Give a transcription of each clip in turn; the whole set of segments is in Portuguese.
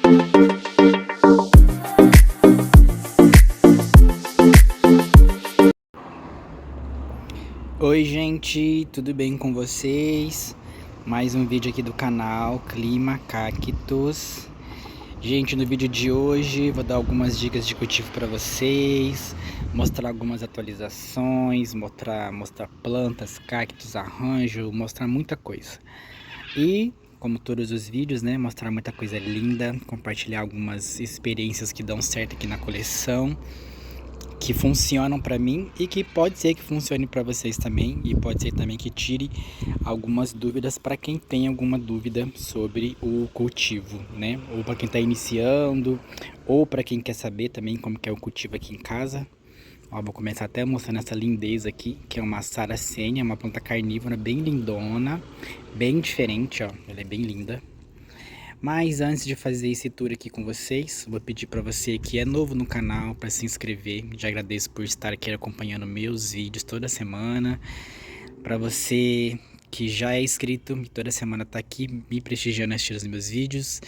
Oi gente, tudo bem com vocês? Mais um vídeo aqui do canal Clima Cactos. Gente, no vídeo de hoje vou dar algumas dicas de cultivo para vocês, mostrar algumas atualizações, mostrar plantas, cactos, arranjo, mostrar muita coisa. E, como todos os vídeos, né, mostrar muita coisa linda, compartilhar algumas experiências que dão certo aqui na coleção, que funcionam para mim e que pode ser que funcione para vocês também, e pode ser também que tire algumas dúvidas para quem tem alguma dúvida sobre o cultivo, né? Ou para quem está iniciando, ou para quem quer saber também como que é o cultivo aqui em casa. Ó, vou começar até mostrando essa lindeza aqui, que é uma saracenia, uma planta carnívora bem lindona, bem diferente, ó, ela é bem linda. Mas antes de fazer esse tour aqui com vocês, vou pedir para você que é novo no canal para se inscrever. Já agradeço por estar aqui acompanhando meus vídeos toda semana. Para você que já é inscrito e toda semana tá aqui me prestigiando assistindo os meus vídeos,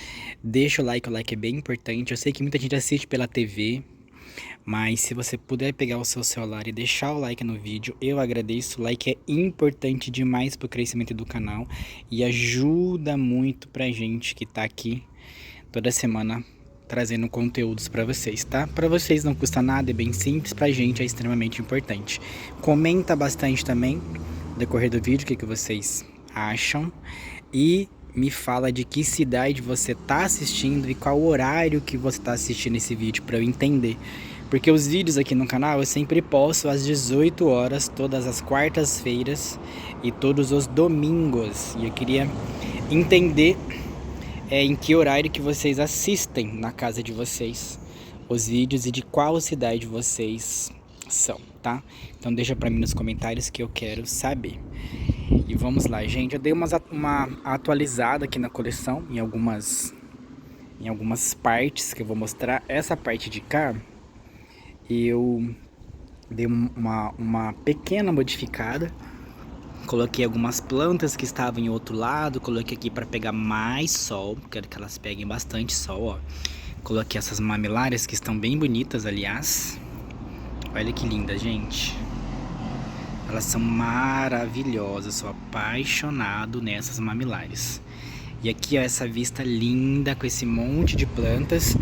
deixa o like é bem importante. Eu sei que muita gente assiste pela TV, mas se você puder pegar o seu celular e deixar o like no vídeo, eu agradeço. O like é importante demais para o crescimento do canal e ajuda muito pra gente que tá aqui toda semana trazendo conteúdos para vocês, tá? Para vocês não custa nada, é bem simples, pra gente é extremamente importante. Comenta bastante também no decorrer do vídeo o que vocês acham e me fala de que cidade você tá assistindo e qual horário que você tá assistindo esse vídeo para eu entender. Porque os vídeos aqui no canal eu sempre posto às 18 horas, todas as quartas-feiras e todos os domingos. E eu queria entender em que horário que vocês assistem na casa de vocês os vídeos e de qual cidade vocês são, tá? Então deixa pra mim nos comentários que eu quero saber. E vamos lá, gente. Eu dei uma atualizada aqui na coleção em algumas partes que eu vou mostrar. Essa parte de cá eu dei uma pequena modificada. Coloquei algumas plantas que estavam em outro lado, coloquei aqui para pegar mais sol, quero que elas peguem bastante sol, ó. Coloquei essas mamilárias que estão bem bonitas, aliás. Olha que linda, gente. Elas são maravilhosas, sou apaixonado nessas mamilárias. E aqui, ó, essa vista linda com esse monte de plantas.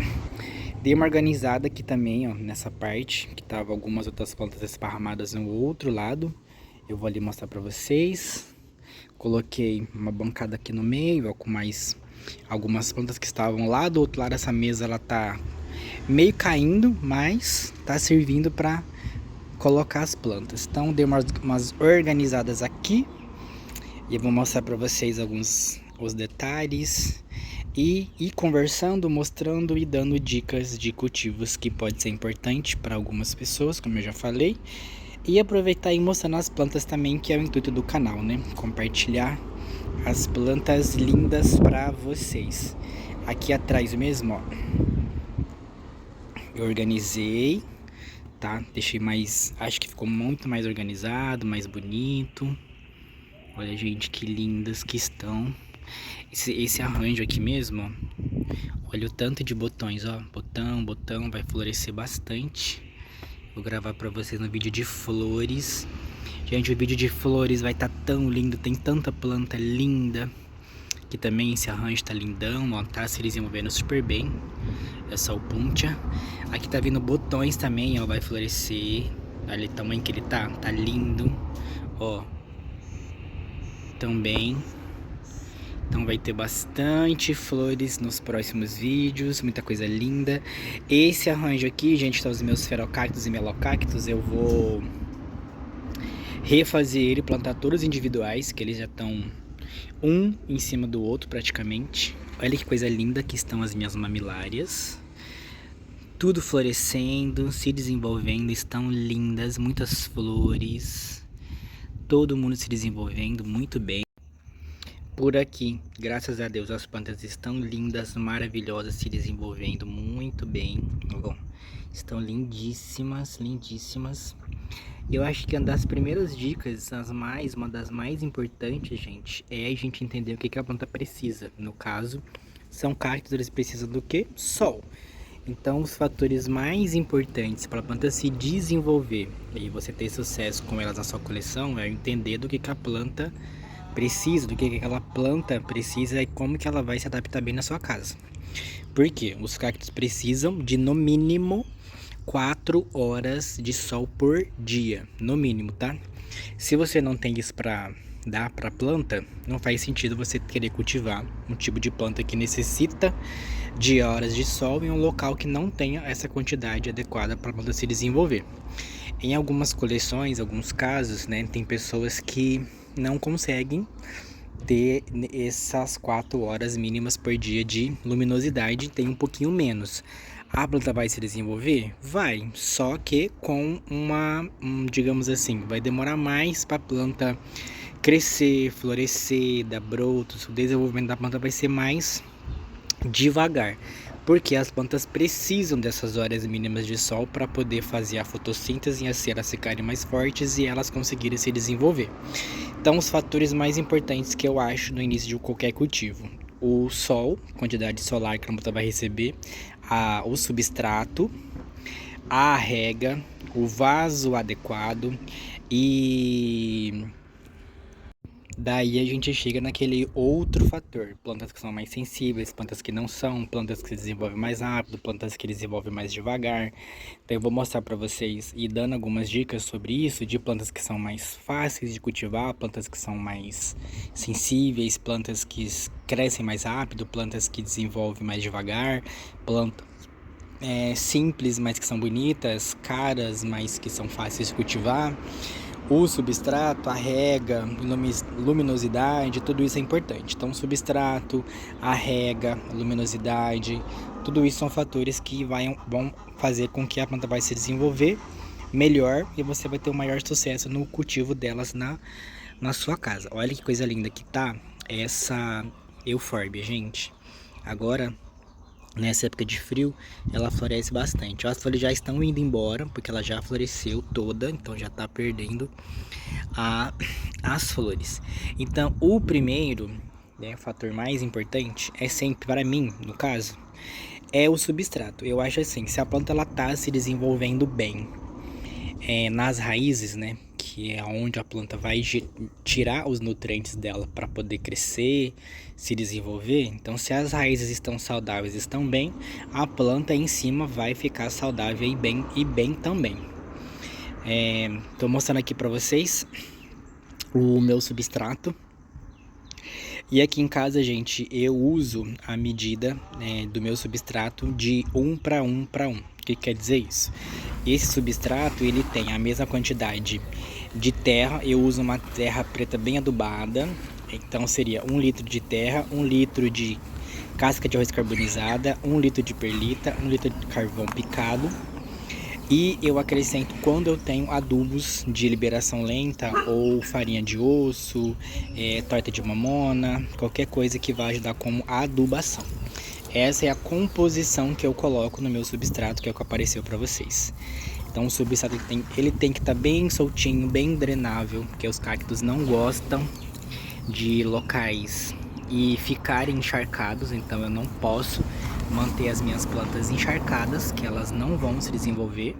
Dei uma organizada aqui também, ó, nessa parte, que tava algumas outras plantas esparramadas no outro lado. Eu vou ali mostrar pra vocês. Coloquei uma bancada aqui no meio, ó, com mais algumas plantas que estavam lá do outro lado. Essa mesa, ela tá meio caindo, mas tá servindo pra colocar as plantas. Então, dei umas organizadas aqui. E eu vou mostrar pra vocês os detalhes. E conversando, mostrando e dando dicas de cultivos que pode ser importante para algumas pessoas, como eu já falei. E aproveitar e mostrar as plantas também, que é o intuito do canal, né? Compartilhar as plantas lindas para vocês. Aqui atrás mesmo, ó, eu organizei, tá? Deixei mais, acho que ficou muito mais organizado, mais bonito. Olha, gente, que lindas que estão. Esse arranjo aqui mesmo, ó, olha o tanto de botões, ó. Botão, vai florescer bastante. Vou gravar pra vocês no vídeo de flores. Gente, o vídeo de flores vai estar tão lindo, tem tanta planta linda. Aqui também esse arranjo tá lindão, ó, tá se desenvolvendo super bem. É só o puncha. Aqui tá vindo botões também, ó, vai florescer. Olha o tamanho que ele tá lindo. Ó, também. Então vai ter bastante flores nos próximos vídeos, muita coisa linda. Esse arranjo aqui, gente, tá os meus ferocactos e melocactos. Eu vou refazer ele, plantar todos individuais, que eles já estão um em cima do outro praticamente. Olha que coisa linda que estão as minhas mamilárias. Tudo florescendo, se desenvolvendo, estão lindas, muitas flores. Todo mundo se desenvolvendo muito bem. Por aqui, graças a Deus, as plantas estão lindas, maravilhosas, se desenvolvendo muito bem. Bom, estão lindíssimas, lindíssimas. Eu acho que uma das primeiras dicas, uma das mais importantes, gente, é a gente entender o que a planta precisa. No caso, são cactos, eles precisam do quê? Sol. Então, os fatores mais importantes para a planta se desenvolver e você ter sucesso com elas na sua coleção é entender do que a planta precisa, do que aquela planta precisa e como que ela vai se adaptar bem na sua casa. Por quê? Os cactos precisam de no mínimo 4 horas de sol por dia, no mínimo, tá? Se você não tem isso para dar para a planta, não faz sentido você querer cultivar um tipo de planta que necessita de horas de sol em um local que não tenha essa quantidade adequada para a planta se desenvolver. Em algumas coleções, alguns casos, né, tem pessoas que não conseguem ter essas 4 horas mínimas por dia de luminosidade, tem um pouquinho menos. A planta vai se desenvolver? Vai, só que com digamos assim, vai demorar mais para a planta crescer, florescer, dar brotos. O desenvolvimento da planta vai ser mais devagar, porque as plantas precisam dessas horas mínimas de sol para poder fazer a fotossíntese e assim elas ficarem mais fortes e elas conseguirem se desenvolver. Então, os fatores mais importantes que eu acho no início de qualquer cultivo: o sol, quantidade solar que a planta vai receber, o substrato, a rega, o vaso adequado e daí a gente chega naquele outro fator: plantas que são mais sensíveis, plantas que não são, plantas que se desenvolvem mais rápido, plantas que desenvolvem mais devagar. Então eu vou mostrar para vocês e dando algumas dicas sobre isso, de plantas que são mais fáceis de cultivar, plantas que são mais sensíveis, plantas que crescem mais rápido, plantas que desenvolvem mais devagar, plantas simples, mas que são bonitas, caras, mas que são fáceis de cultivar. O substrato, a rega, luminosidade, tudo isso é importante. Então, o substrato, a rega, a luminosidade, tudo isso são fatores que vão fazer com que a planta vai se desenvolver melhor e você vai ter um maior sucesso no cultivo delas na sua casa. Olha que coisa linda que tá essa eufórbia, gente. Agora, nessa época de frio, ela floresce bastante. As folhas já estão indo embora, porque ela já floresceu toda, então já está perdendo as flores. Então, o primeiro, né, fator mais importante é sempre, para mim, no caso, é o substrato. Eu acho assim, se a planta ela tá se desenvolvendo bem nas raízes, né, que é onde a planta vai tirar os nutrientes dela para poder crescer, se desenvolver. Então, se as raízes estão saudáveis, estão bem, a planta em cima vai ficar saudável e bem também. Tô mostrando aqui para vocês o meu substrato. E aqui em casa, gente, eu uso a medida do meu substrato de 1 para 1 para 1. O que quer dizer isso? Esse substrato, ele tem a mesma quantidade de terra. Eu uso uma terra preta bem adubada. Então seria 1 litro de terra, 1 litro de casca de arroz carbonizada, 1 litro de perlita, 1 litro de carvão picado. E eu acrescento quando eu tenho adubos de liberação lenta ou farinha de osso, torta de mamona, qualquer coisa que vá ajudar como adubação. Essa é a composição que eu coloco no meu substrato, que é o que apareceu para vocês. Então o substrato ele tem que estar bem soltinho, bem drenável, porque os cactos não gostam de locais e ficarem encharcados, então eu não posso manter as minhas plantas encharcadas, que elas não vão se desenvolver.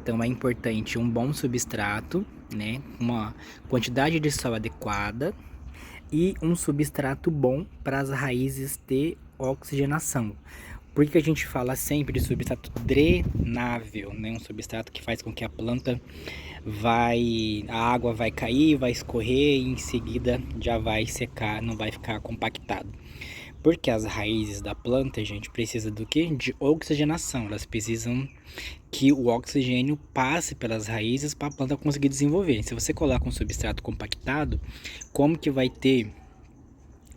Então é importante um bom substrato, né, uma quantidade de sol adequada e um substrato bom para as raízes ter oxigenação. Por que a gente fala sempre de substrato drenável, né? Um substrato que faz com que a planta a água vai cair, vai escorrer e em seguida já vai secar, não vai ficar compactado. Porque as raízes da planta, gente, precisam do quê? De oxigenação. Elas precisam que o oxigênio passe pelas raízes para a planta conseguir desenvolver. Se você coloca um substrato compactado, como que vai ter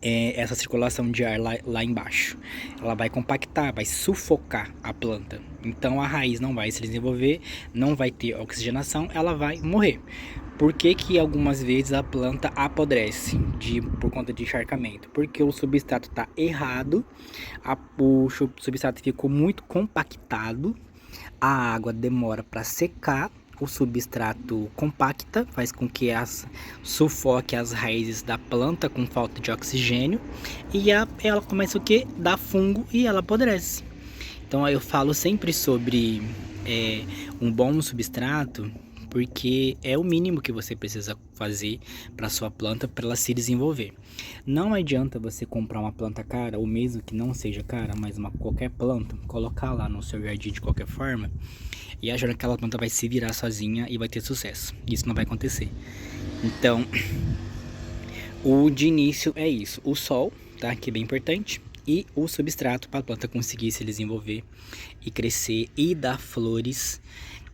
essa circulação de ar lá embaixo? Ela vai compactar, vai sufocar a planta. Então a raiz não vai se desenvolver, não vai ter oxigenação, ela vai morrer. Por que que algumas vezes a planta apodrece por conta de encharcamento? Porque o substrato está errado, o substrato ficou muito compactado, a água demora para secar, o substrato compacta, faz com que sufoque as raízes da planta com falta de oxigênio, e ela começa o que? Dá fungo e ela apodrece. Então eu falo sempre sobre um bom substrato, porque é o mínimo que você precisa fazer para sua planta para ela se desenvolver. Não adianta você comprar uma planta cara, ou mesmo que não seja cara, mas qualquer planta, colocar lá no seu jardim de qualquer forma e achar que aquela planta vai se virar sozinha e vai ter sucesso. Isso não vai acontecer. Então, o de início é isso, o sol, tá? Que é bem importante. E o substrato para a planta conseguir se desenvolver e crescer e dar flores,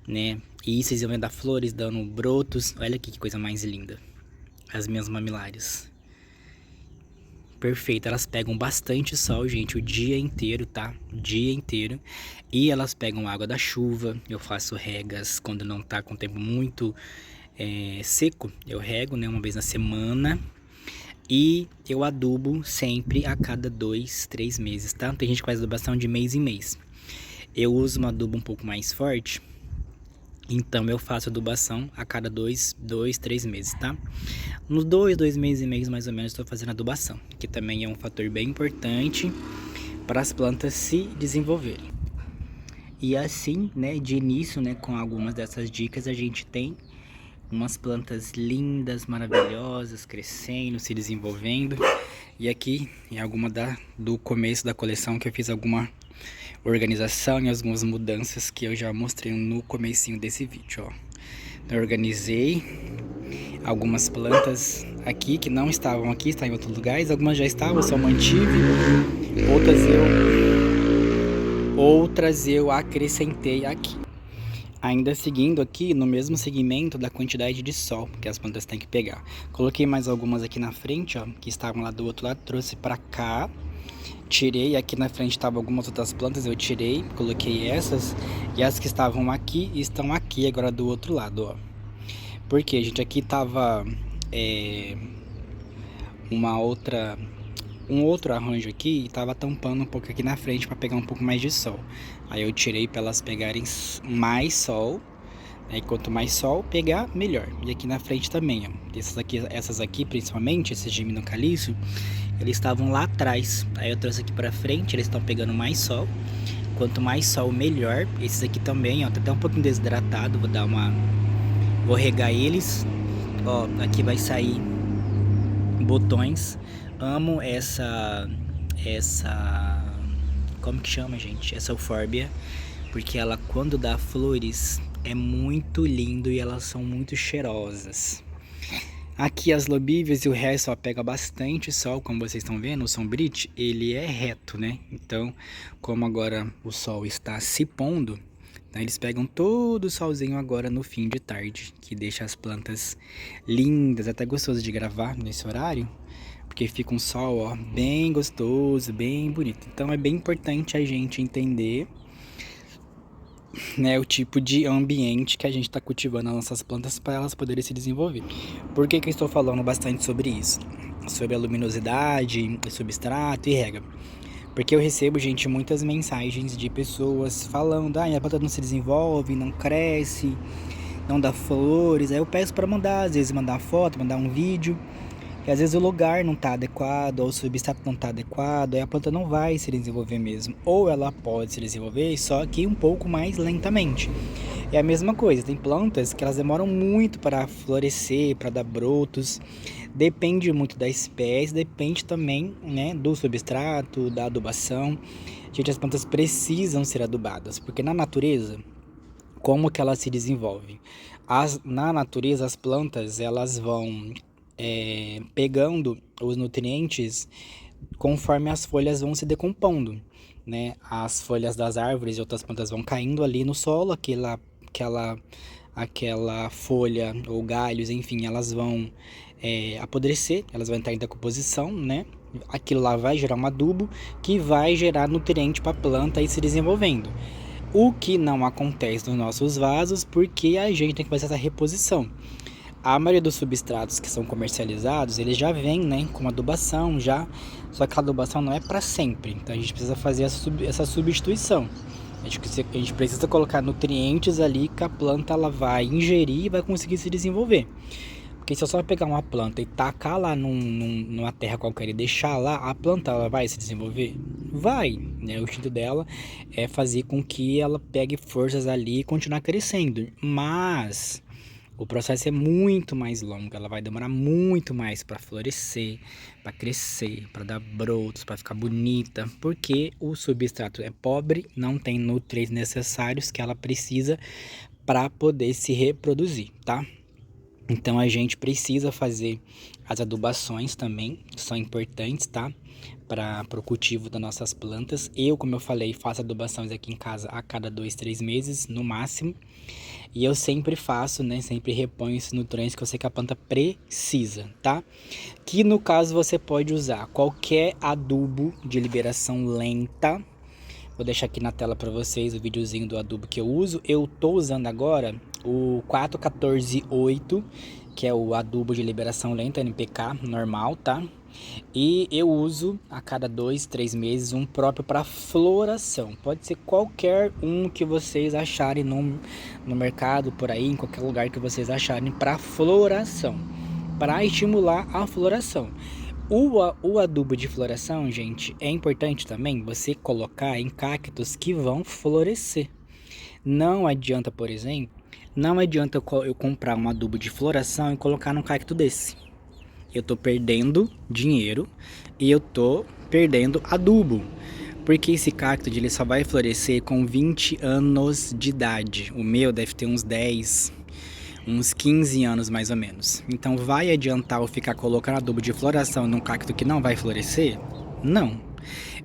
né? E vocês vão dar flores, dando brotos. Olha aqui que coisa mais linda. As minhas mamilárias. Perfeito, elas pegam bastante sol, gente, o dia inteiro, tá? O dia inteiro. E elas pegam água da chuva. Eu faço regas quando não tá com o tempo muito seco. Eu rego, né, uma vez na semana. E eu adubo sempre a cada 2, 3 meses, tá? Tem gente que faz adubação de mês em mês. Eu uso um adubo um pouco mais forte, então eu faço adubação a cada 2, 3 meses, tá? Nos 2 meses e meio mais ou menos estou fazendo adubação, que também é um fator bem importante para as plantas se desenvolverem. E assim, né, de início, né, com algumas dessas dicas, a gente tem umas plantas lindas, maravilhosas, crescendo, se desenvolvendo. E aqui é alguma do começo da coleção que eu fiz alguma organização e algumas mudanças que eu já mostrei no comecinho desse vídeo, ó. Eu organizei algumas plantas aqui que não estavam aqui, estavam em outros lugares. Algumas já estavam, só mantive. Outras eu acrescentei aqui. Ainda seguindo aqui no mesmo segmento da quantidade de sol que as plantas têm que pegar. Coloquei mais algumas aqui na frente, ó, que estavam lá do outro lado, trouxe pra cá. Tirei, aqui na frente estavam algumas outras plantas, eu tirei, coloquei essas. E as que estavam aqui, estão aqui agora do outro lado, ó. Porque, gente, aqui tava um outro arranjo aqui e tava tampando um pouco aqui na frente para pegar um pouco mais de sol. Aí eu tirei para elas pegarem mais sol, né? E quanto mais sol pegar, melhor. E aqui na frente também, ó. Essas aqui principalmente, esses Gimnocaliço, eles estavam lá atrás. Aí eu trouxe aqui para frente, eles estão pegando mais sol. Quanto mais sol, melhor. Esses aqui também, ó, tá até um pouquinho desidratado, vou regar eles. Ó, aqui vai sair botões. Amo essa como que chama, gente? Essa eufórbia, porque ela, quando dá flores, é muito lindo e elas são muito cheirosas. Aqui as lobíveas e o resto, ó, pega bastante sol, como vocês estão vendo. O Sombrite, ele é reto, né? Então, como agora o sol está se pondo, né, eles pegam todo o solzinho agora no fim de tarde, que deixa as plantas lindas, até gostoso de gravar nesse horário. Porque fica um sol, ó, bem gostoso, bem bonito. Então é bem importante a gente entender, né, o tipo de ambiente que a gente está cultivando as nossas plantas para elas poderem se desenvolver. Por que eu estou falando bastante sobre isso? Sobre a luminosidade, substrato e rega. Porque eu recebo, gente, muitas mensagens de pessoas falando: a planta não se desenvolve, não cresce, não dá flores. Aí eu peço para mandar, às vezes mandar uma foto, mandar um vídeo. E às vezes o lugar não está adequado, ou o substrato não está adequado, aí a planta não vai se desenvolver mesmo. Ou ela pode se desenvolver, só que um pouco mais lentamente. É a mesma coisa, tem plantas que elas demoram muito para florescer, para dar brotos. Depende muito da espécie, depende também, né, do substrato, da adubação. Gente, as plantas precisam ser adubadas, porque na natureza, como que elas se desenvolvem? Na natureza, as plantas, elas vão pegando os nutrientes conforme as folhas vão se decompondo, né? As folhas das árvores e outras plantas vão caindo ali no solo, aquela folha ou galhos, enfim, elas vão apodrecer, elas vão entrar em decomposição, né? Aquilo lá vai gerar um adubo que vai gerar nutriente para a planta ir se desenvolvendo. O que não acontece nos nossos vasos, porque a gente tem que fazer essa reposição. A maioria dos substratos que são comercializados, eles já vêm, né, com adubação já, só que a adubação não é para sempre, então a gente precisa fazer essa substituição. A gente precisa colocar nutrientes ali que a planta ela vai ingerir e vai conseguir se desenvolver. Porque se eu só pegar uma planta e tacar lá numa terra qualquer e deixar lá, a planta ela vai se desenvolver? Vai, né? O instinto dela é fazer com que ela pegue forças ali e continuar crescendo. Mas o processo é muito mais longo, ela vai demorar muito mais para florescer, para crescer, para dar brotos, para ficar bonita, porque o substrato é pobre, não tem nutrientes necessários que ela precisa para poder se reproduzir, tá? Então a gente precisa fazer as adubações também, são importantes, tá? Para o cultivo das nossas plantas. Eu, como eu falei, faço adubações aqui em casa a cada 2, 3 meses, no máximo. E eu sempre faço, né? Sempre reponho esses nutrientes que eu sei que a planta precisa, tá? Que no caso você pode usar qualquer adubo de liberação lenta. Vou deixar aqui na tela para vocês o videozinho do adubo que eu uso. Eu tô usando agora o 414-8, que é o adubo de liberação lenta, NPK, normal, tá? E eu uso a cada 2, 3 meses um próprio para floração. Pode ser qualquer um que vocês acharem no mercado, por aí, em qualquer lugar que vocês acharem para floração, para estimular a floração. O adubo de floração, gente, é importante também você colocar em cactos que vão florescer. Não adianta, por exemplo, não adianta eu comprar um adubo de floração e colocar num cacto desse. Eu tô perdendo dinheiro e eu tô perdendo adubo. Porque esse cacto ele só vai florescer com 20 anos de idade. O meu deve ter uns 10, uns 15 anos mais ou menos. Então vai adiantar eu ficar colocando adubo de floração num cacto que não vai florescer? Não.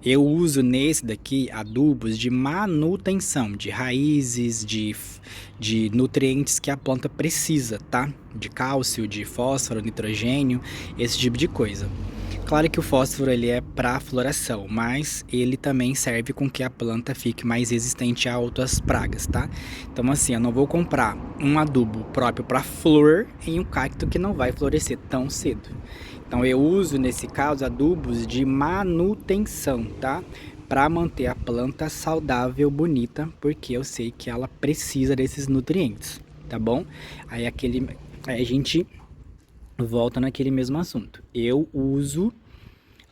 Eu uso nesse daqui adubos de manutenção, de raízes, de nutrientes que a planta precisa, tá? De cálcio, de fósforo, nitrogênio, esse tipo de coisa. Claro que o fósforo ele é para floração, mas ele também serve com que a planta fique mais resistente a outras pragas, tá? Então assim, eu não vou comprar um adubo próprio para flor em um cacto que não vai florescer tão cedo. Então eu uso nesse caso adubos de manutenção, tá? Para manter a planta saudável, bonita, porque eu sei que ela precisa desses nutrientes, tá bom? Aí a gente volta naquele mesmo assunto. Eu uso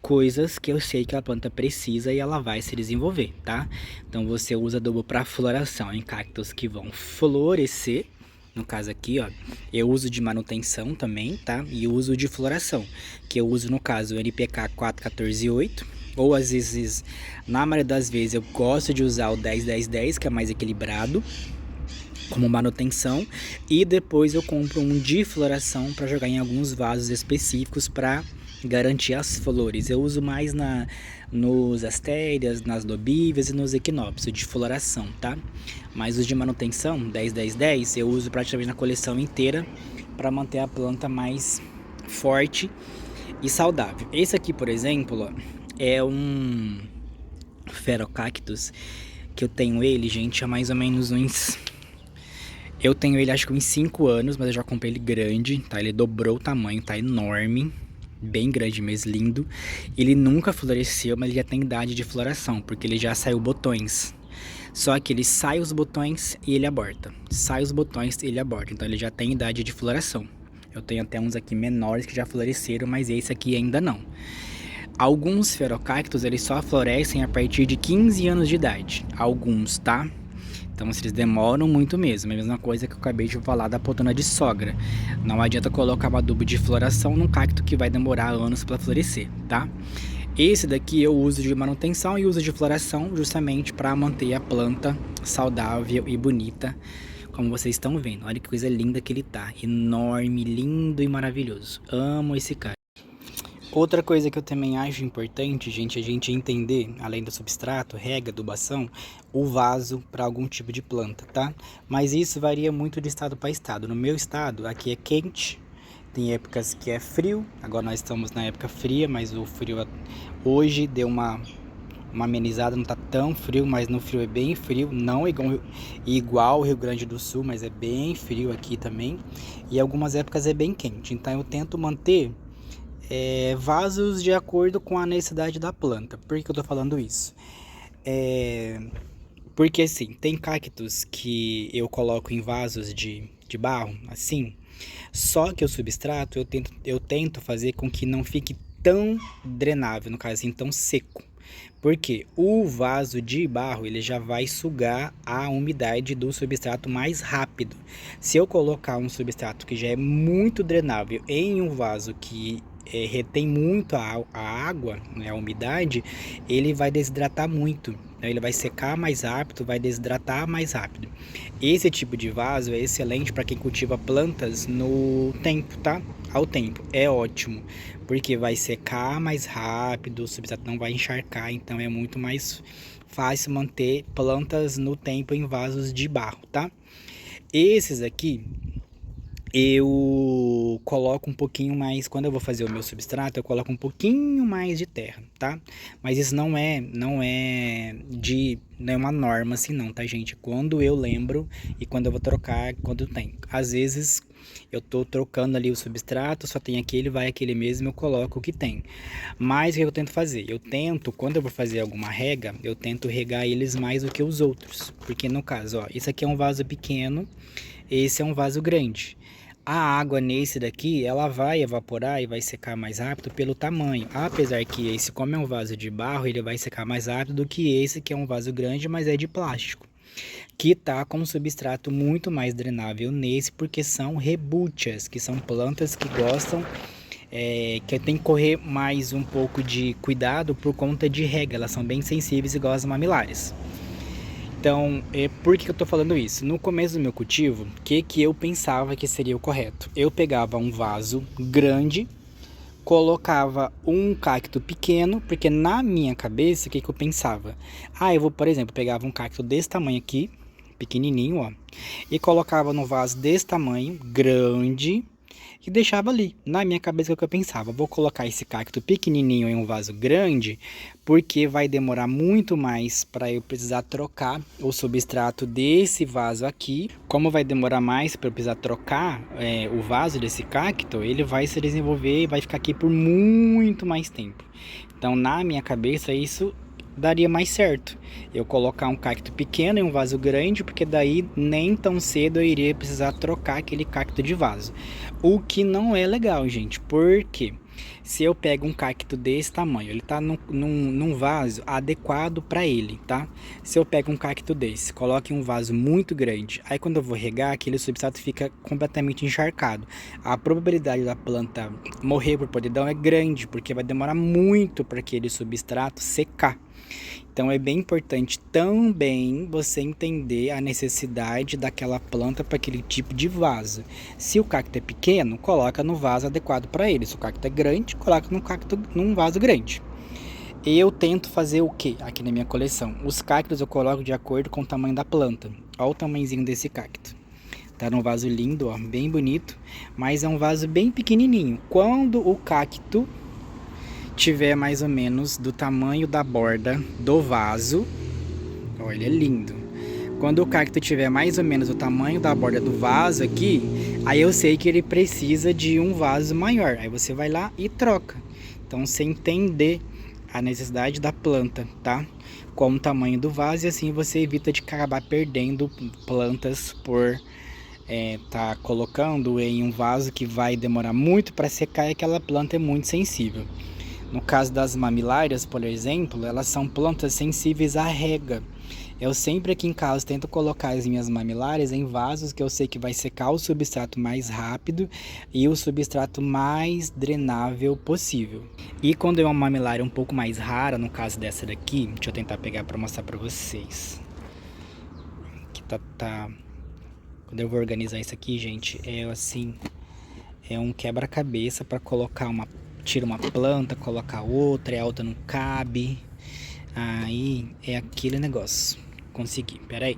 coisas que eu sei que a planta precisa e ela vai se desenvolver, tá? Então você usa adubo para floração em cactos que vão florescer. No caso aqui, ó, eu uso de manutenção também, tá? E uso de floração, que eu uso no caso o NPK 414-8, ou às vezes, na maioria das vezes, eu gosto de usar o 10-10-10, que é mais equilibrado, como manutenção, e depois eu compro um de floração para jogar em alguns vasos específicos para garantir as flores. Eu uso mais nos astérias, nas lobíveas e nos equinópsios de floração, tá? Mas os de manutenção, 10-10-10, eu uso praticamente na coleção inteira para manter a planta mais forte e saudável. Esse aqui, por exemplo, ó, é um Pherocactus que eu tenho ele, gente, há mais ou menos uns... Eu tenho ele acho que uns 5 anos, mas eu já comprei ele grande, tá? Ele dobrou o tamanho, tá enorme, bem grande mesmo, lindo. Ele nunca floresceu, mas ele já tem idade de floração, porque ele já saiu botões. Só que ele sai os botões e ele aborta. Sai os botões e ele aborta, então ele já tem idade de floração. Eu tenho até uns aqui menores que já floresceram, mas esse aqui ainda não. Alguns ferocactos, eles só florescem a partir de 15 anos de idade. Alguns, tá? Então eles demoram muito mesmo, é a mesma coisa que eu acabei de falar da potona de sogra. Não adianta colocar um adubo de floração num cacto que vai demorar anos para florescer, tá? Esse daqui eu uso de manutenção e uso de floração justamente para manter a planta saudável e bonita, como vocês estão vendo. Olha que coisa linda que ele tá, enorme, lindo e maravilhoso. Amo esse cara. Outra coisa que eu também acho importante, gente, a gente entender, além do substrato, rega, adubação, o vaso para algum tipo de planta, tá? Mas isso varia muito de estado para estado. No meu estado, aqui é quente, tem épocas que é frio, agora nós estamos na época fria, mas o frio hoje deu uma amenizada, não tá tão frio, mas no frio é bem frio, não igual o Rio Grande do Sul, mas é bem frio aqui também. E algumas épocas é bem quente, então eu tento manter vasos de acordo com a necessidade da planta. Por que eu tô falando isso? Porque assim, tem cactos que eu coloco em vasos de barro, assim, só que o substrato eu tento fazer com que não fique tão drenável, no caso assim, tão seco. Porque o vaso de barro ele já vai sugar a umidade do substrato mais rápido. Se eu colocar um substrato que já é muito drenável em um vaso que retém muito a água, né, a umidade, ele vai desidratar muito. Né? Ele vai secar mais rápido, vai desidratar mais rápido. Esse tipo de vaso é excelente para quem cultiva plantas no tempo, tá? Ao tempo. É ótimo, porque vai secar mais rápido, o substrato não vai encharcar, então é muito mais fácil manter plantas no tempo em vasos de barro, tá? Esses aqui eu coloco um pouquinho mais, quando eu vou fazer o meu substrato, eu coloco um pouquinho mais de terra, tá? Mas isso não é uma norma assim não, tá, gente? Quando eu lembro e quando eu vou trocar, quando tem. Às vezes eu tô trocando ali o substrato, só tem aquele, vai aquele mesmo, eu coloco o que tem. Mas o que eu tento fazer? Eu tento, quando eu vou fazer alguma rega, eu tento regar eles mais do que os outros. Porque no caso, ó, isso aqui é um vaso pequeno, esse é um vaso grande. A água nesse daqui, ela vai evaporar e vai secar mais rápido pelo tamanho. Apesar que esse, como é um vaso de barro, ele vai secar mais rápido do que esse, que é um vaso grande, mas é de plástico. Que tá com um substrato muito mais drenável nesse, porque são rebútias, que são plantas que gostam, que tem que correr mais um pouco de cuidado por conta de rega. Elas são bem sensíveis, igual as mamilares. Então, por que eu tô falando isso? No começo do meu cultivo, o que eu pensava que seria o correto? Eu pegava um vaso grande, colocava um cacto pequeno, porque na minha cabeça, o que eu pensava? Eu vou, por exemplo, pegava um cacto desse tamanho aqui, pequenininho, ó, e colocava no vaso desse tamanho, grande, e deixava ali. Na minha cabeça, o que eu pensava? Vou colocar esse cacto pequenininho em um vaso grande, porque vai demorar muito mais para eu precisar trocar o substrato desse vaso aqui. Como vai demorar mais para eu precisar trocar o vaso desse cacto, ele vai se desenvolver e vai ficar aqui por muito mais tempo. Então, na minha cabeça, isso daria mais certo. Eu colocar um cacto pequeno em um vaso grande, porque daí nem tão cedo eu iria precisar trocar aquele cacto de vaso. O que não é legal, gente, porque se eu pego um cacto desse tamanho, ele tá num vaso adequado para ele, tá? Se eu pego um cacto desse, coloco em um vaso muito grande, aí quando eu vou regar, aquele substrato fica completamente encharcado. A probabilidade da planta morrer por podridão é grande, porque vai demorar muito para aquele substrato secar. Então é bem importante também você entender a necessidade daquela planta para aquele tipo de vaso. Se o cacto é pequeno, coloca no vaso adequado para ele. Se o cacto é grande, coloca num vaso grande. Eu tento fazer o que aqui na minha coleção? Os cactos eu coloco de acordo com o tamanho da planta. Olha o tamanhozinho desse cacto. Tá num vaso lindo, ó, bem bonito, mas é um vaso bem pequenininho. Quando o cacto tiver mais ou menos do tamanho da borda do vaso, olha, ele é lindo. Quando o cacto tiver mais ou menos o tamanho da borda do vaso aqui, aí eu sei que ele precisa de um vaso maior. Aí você vai lá e troca. Então você entender a necessidade da planta, tá? Com o tamanho do vaso, e assim você evita de acabar perdendo plantas por tá colocando em um vaso que vai demorar muito para secar e aquela planta é muito sensível. No caso das mamilárias, por exemplo, elas são plantas sensíveis à rega. Eu sempre aqui em casa tento colocar as minhas mamilárias em vasos que eu sei que vai secar o substrato mais rápido e o substrato mais drenável possível. E quando é uma mamilária um pouco mais rara, no caso dessa daqui, deixa eu tentar pegar para mostrar para vocês. Que quando eu vou organizar isso aqui, gente, é um quebra-cabeça para colocar tira uma planta, coloca outra, e a outra não cabe. Aí é aquele negócio. Consegui, peraí.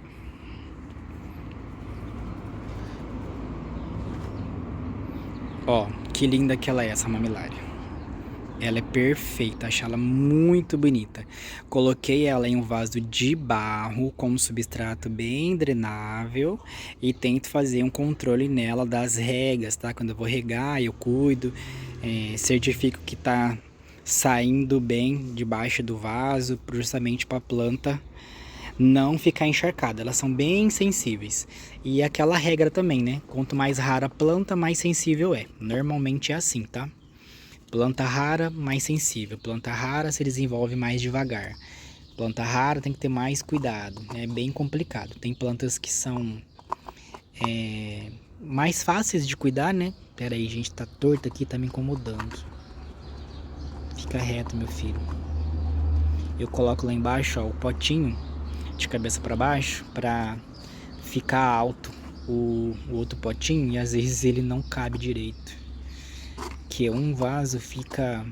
Ó, que linda que ela é, essa mamilária. Ela é perfeita, acho ela muito bonita. Coloquei ela em um vaso de barro com um substrato bem drenável e tento fazer um controle nela das regas, tá? Quando eu vou regar, eu cuido, certifico que tá saindo bem debaixo do vaso, justamente para a planta não ficar encharcada. Elas são bem sensíveis. E aquela regra também, né? Quanto mais rara a planta, mais sensível é. Normalmente é assim, tá? Planta rara, mais sensível. Planta rara se desenvolve mais devagar. Planta rara tem que ter mais cuidado. É bem complicado. Tem plantas que são mais fáceis de cuidar, né? Pera aí, gente, tá torto aqui, tá me incomodando. Fica reto, meu filho. Eu coloco lá embaixo, ó, o potinho de cabeça para baixo pra ficar alto o outro potinho e às vezes ele não cabe direito. Que um vaso fica...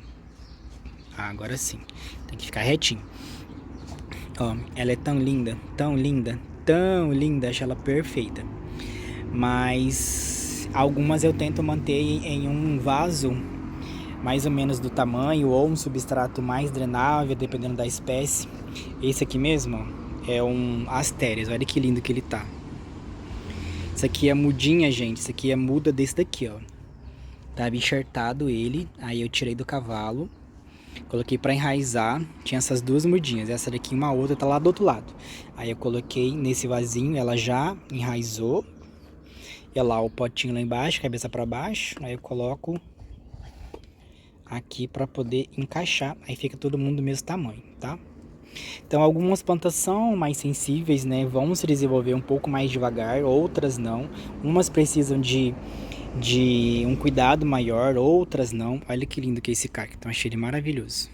Ah, agora sim. Tem que ficar retinho. Ó, ela é tão linda, tão linda, tão linda, acho ela perfeita. Mas algumas eu tento manter em um vaso mais ou menos do tamanho ou um substrato mais drenável, dependendo da espécie. Esse aqui mesmo, ó, é um Asterias, olha que lindo que ele tá. Isso aqui é mudinha, gente, isso aqui é muda desse daqui, ó. Tava enxertado ele, aí eu tirei do cavalo, coloquei pra enraizar, tinha essas duas mudinhas, essa daqui e uma outra tá lá do outro lado. Aí eu coloquei nesse vasinho, ela já enraizou, e lá o potinho lá embaixo, cabeça pra baixo, aí eu coloco aqui pra poder encaixar, aí fica todo mundo do mesmo tamanho, tá? Então algumas plantas são mais sensíveis, né, vão se desenvolver um pouco mais devagar, outras não. Umas precisam de um cuidado maior, outras não. Olha que lindo que é esse cacto, achei ele maravilhoso.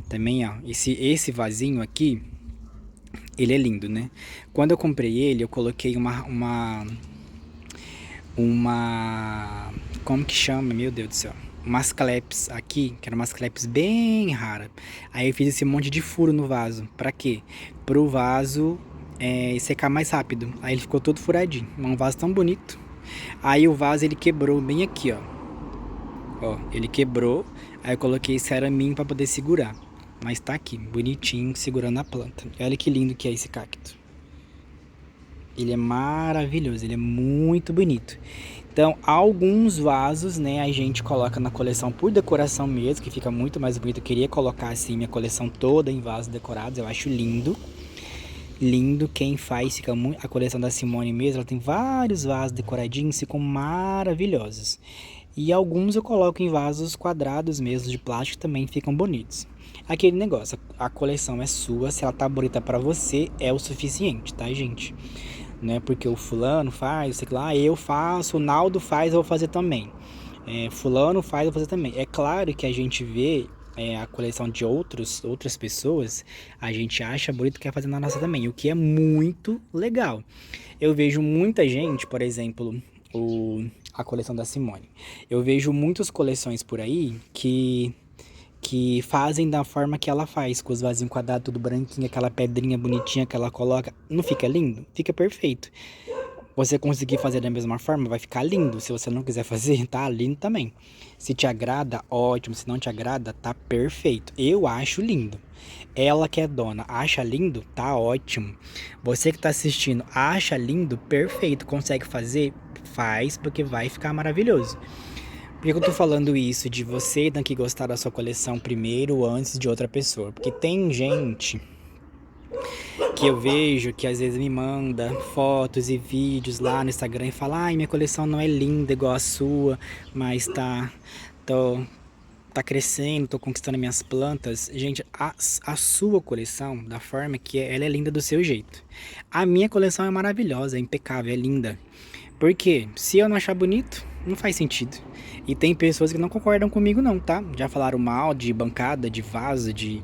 Também, ó, esse vasinho aqui, ele é lindo, né? Quando eu comprei ele, eu coloquei uma como que chama? Meu Deus do céu. Umas cleps aqui, que eram umas cleps bem raras. Aí eu fiz esse monte de furo no vaso. Pra quê? Pro vaso secar mais rápido. Aí ele ficou todo furadinho. Um vaso tão bonito. Aí o vaso ele quebrou bem aqui, ó. Ó, ele quebrou. Aí eu coloquei ceraminho pra poder segurar. Mas tá aqui, bonitinho, segurando a planta. Olha que lindo que é esse cacto. Ele é maravilhoso, ele é muito bonito. Então, alguns vasos, né, a gente coloca na coleção por decoração mesmo, que fica muito mais bonito. Eu queria colocar, assim, minha coleção toda em vasos decorados, eu acho lindo. Lindo, quem faz, fica muito... A coleção da Simone mesmo, ela tem vários vasos decoradinhos, ficam maravilhosos. E alguns eu coloco em vasos quadrados mesmo, de plástico, também ficam bonitos. Aquele negócio, a coleção é sua, se ela tá bonita pra você, é o suficiente, tá, gente? Não é porque o fulano faz, sei lá, eu faço, o Naldo faz, eu vou fazer também. Fulano faz, eu vou fazer também. É claro que a gente vê a coleção de outras pessoas, a gente acha bonito e quer fazer na nossa também, o que é muito legal. Eu vejo muita gente, por exemplo, a coleção da Simone. Eu vejo muitas coleções por aí que fazem da forma que ela faz, com os vasinhos quadrados, tudo branquinho, aquela pedrinha bonitinha que ela coloca. Não fica lindo? Fica perfeito. Você conseguir fazer da mesma forma, vai ficar lindo. Se você não quiser fazer, tá lindo também. Se te agrada, ótimo. Se não te agrada, tá perfeito. Eu acho lindo. Ela que é dona, acha lindo? Tá ótimo. Você que tá assistindo, acha lindo? Perfeito. Consegue fazer? Faz, porque vai ficar maravilhoso. Por que eu tô falando isso? De você tem que gostar da sua coleção primeiro antes de outra pessoa. Porque tem gente que eu vejo que às vezes me manda fotos e vídeos lá no Instagram e fala: ai, minha coleção não é linda igual a sua, mas tá crescendo, tô conquistando minhas plantas. Gente, a sua coleção, da forma que ela é linda do seu jeito. A minha coleção é maravilhosa, é impecável, é linda. Porque se eu não achar bonito, não faz sentido. E tem pessoas que não concordam comigo não, tá? Já falaram mal de bancada, de vaso, de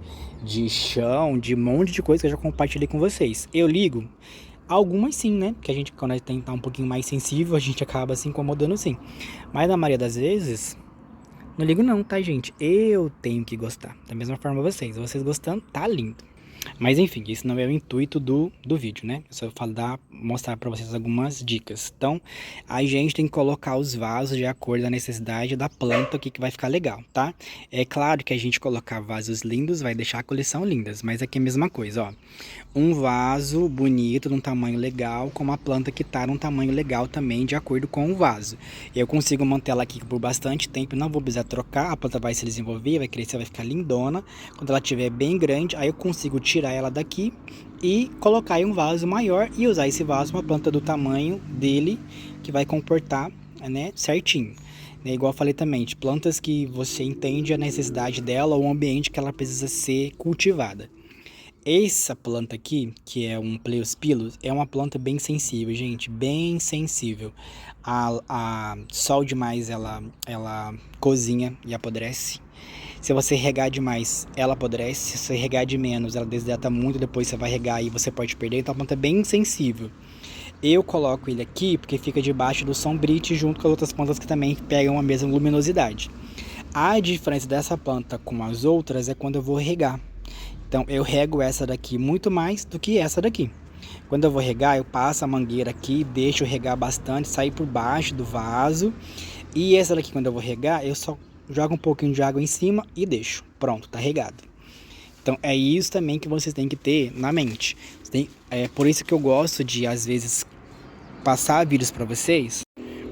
chão, de um monte de coisa que eu já compartilhei com vocês. Eu ligo? Algumas sim, né? Porque a gente, quando a gente tá um pouquinho mais sensível, a gente acaba se incomodando sim. Mas na maioria das vezes, não ligo não, tá, gente? Eu tenho que gostar. Da mesma forma vocês. Vocês gostando, tá lindo. Mas enfim, esse não é o intuito do vídeo, né? Eu só mostrar para vocês algumas dicas. Então, a gente tem que colocar os vasos de acordo com a necessidade da planta aqui que vai ficar legal, tá? É claro que a gente colocar vasos lindos vai deixar a coleção lindas, mas aqui é a mesma coisa, ó. Um vaso bonito, num tamanho legal, com uma planta que tá num tamanho legal também, de acordo com o vaso. Eu consigo manter ela aqui por bastante tempo, não vou precisar trocar, a planta vai se desenvolver, vai crescer, vai ficar lindona. Quando ela estiver bem grande, aí eu consigo tirar ela daqui e colocar em um vaso maior e usar esse vaso uma planta do tamanho dele que vai comportar, né, certinho. É igual eu falei também, de plantas que você entende a necessidade dela ou o ambiente que ela precisa ser cultivada. Essa planta aqui, que é um Pleospilus, é uma planta bem sensível, gente, bem sensível. A sol demais ela cozinha e apodrece. Se você regar demais, ela apodrece. Se você regar de menos, ela desidrata muito, depois você vai regar e você pode perder. Então a planta é bem sensível. Eu coloco ele aqui porque fica debaixo do sombrite junto com as outras plantas que também pegam a mesma luminosidade. A diferença dessa planta com as outras é quando eu vou regar. Então eu rego essa daqui muito mais do que essa daqui. Quando eu vou regar, eu passo a mangueira aqui, deixo regar bastante, sair por baixo do vaso. E essa daqui, quando eu vou regar, eu só jogo um pouquinho de água em cima e deixo. Pronto, tá regado. Então é isso também que vocês têm que ter na mente. É por isso que eu gosto de, às vezes, passar vídeos para vocês,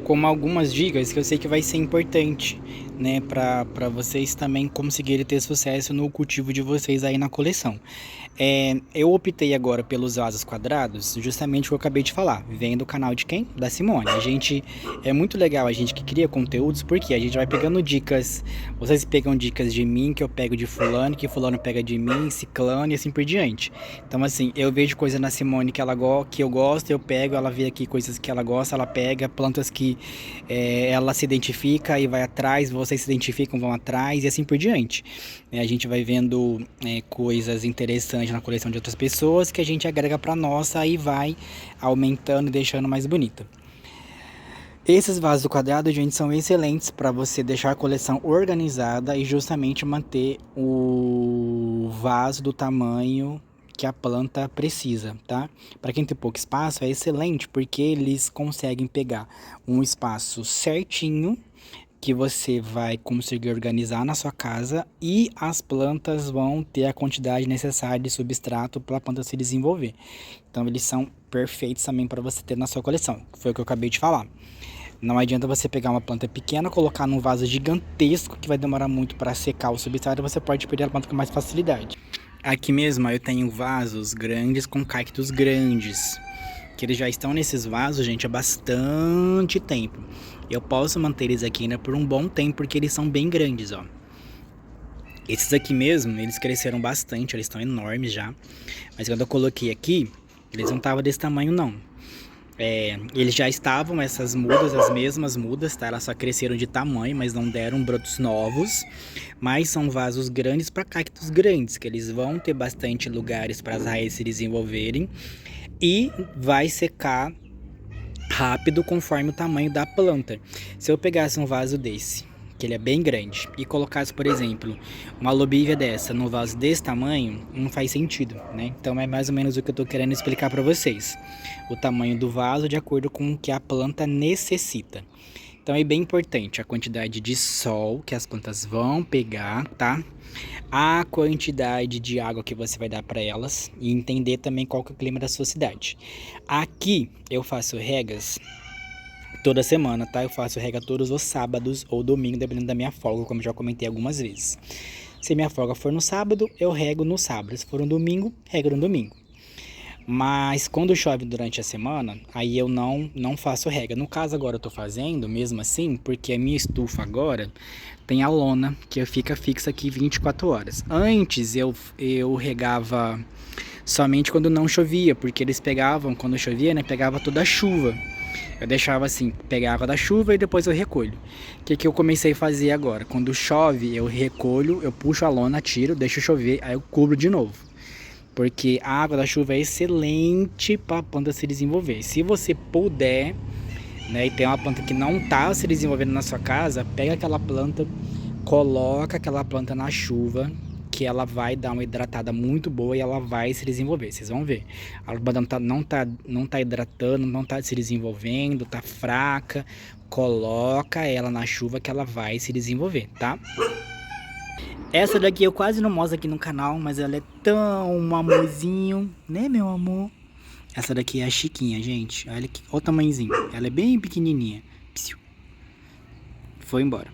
como algumas dicas que eu sei que vai ser importante, né, para vocês também conseguirem ter sucesso no cultivo de vocês aí na coleção. Eu optei agora pelos vasos quadrados, justamente o que eu acabei de falar, vem do canal de quem? Da Simone. É muito legal a gente que cria conteúdos, porque a gente vai pegando dicas, vocês pegam dicas de mim, que eu pego de fulano, que fulano pega de mim, ciclano e assim por diante. Então assim, eu vejo coisa na Simone que eu gosto, eu pego, ela vê aqui coisas que ela gosta, ela pega, plantas que ela se identifica e vai atrás, vocês se identificam, vão atrás e assim por diante. A gente vai vendo coisas interessantes na coleção de outras pessoas que a gente agrega para nossa e vai aumentando e deixando mais bonita. Esses vasos do quadrado, gente, são excelentes para você deixar a coleção organizada e justamente manter o vaso do tamanho que a planta precisa, tá? Para quem tem pouco espaço, é excelente porque eles conseguem pegar um espaço certinho que você vai conseguir organizar na sua casa e as plantas vão ter a quantidade necessária de substrato para a planta se desenvolver. Então eles são perfeitos também para você ter na sua coleção, que foi o que eu acabei de falar. Não adianta você pegar uma planta pequena, colocar num vaso gigantesco que vai demorar muito para secar o substrato, você pode perder a planta com mais facilidade. Aqui mesmo eu tenho vasos grandes com cactos grandes, que eles já estão nesses vasos, gente, há bastante tempo. Eu posso manter eles aqui ainda por um bom tempo, porque eles são bem grandes, ó. Esses aqui mesmo, eles cresceram bastante, eles estão enormes já. Mas quando eu coloquei aqui, eles não estavam desse tamanho, não. Eles já estavam, essas mudas, as mesmas mudas, tá? Elas só cresceram de tamanho, mas não deram brotos novos. Mas são vasos grandes para cactos grandes, que eles vão ter bastante lugares para as raízes se desenvolverem. E vai secar rápido conforme o tamanho da planta. Se eu pegasse um vaso desse, que ele é bem grande, e colocasse, por exemplo, uma lobívia dessa no vaso desse tamanho, não faz sentido, né? Então é mais ou menos o que eu tô querendo explicar para vocês. O tamanho do vaso de acordo com o que a planta necessita. Então é bem importante a quantidade de sol que as plantas vão pegar, tá? A quantidade de água que você vai dar para elas e entender também qual que é o clima da sua cidade. Aqui eu faço regas toda semana, tá? Eu faço rega todos os sábados ou domingo, dependendo da minha folga, como eu já comentei algumas vezes. Se minha folga for no sábado, eu rego no sábado. Se for no domingo, rego no domingo. Mas quando chove durante a semana, aí eu não faço rega. No caso agora eu tô fazendo, mesmo assim, porque a minha estufa agora tem a lona que fica fixa aqui 24 horas. Antes eu regava somente quando não chovia, porque eles pegavam, quando chovia, né, pegava toda a chuva. Eu deixava assim, pegava da chuva e depois eu recolho. O que eu comecei a fazer agora? Quando chove, eu recolho, eu puxo a lona, tiro, deixo chover, aí eu cubro de novo. Porque a água da chuva é excelente para a planta se desenvolver. Se você puder, né, e tem uma planta que não está se desenvolvendo na sua casa, pega aquela planta, coloca aquela planta na chuva, que ela vai dar uma hidratada muito boa e ela vai se desenvolver. Vocês vão ver. A planta não tá hidratando, não tá se desenvolvendo, tá fraca. Coloca ela na chuva que ela vai se desenvolver, tá? Essa daqui eu quase não mostro aqui no canal, mas ela é tão um amorzinho, né, meu amor? Essa daqui é a Chiquinha, gente. Olha o tamanhozinho. Ela é bem pequenininha. Psiu. Foi embora.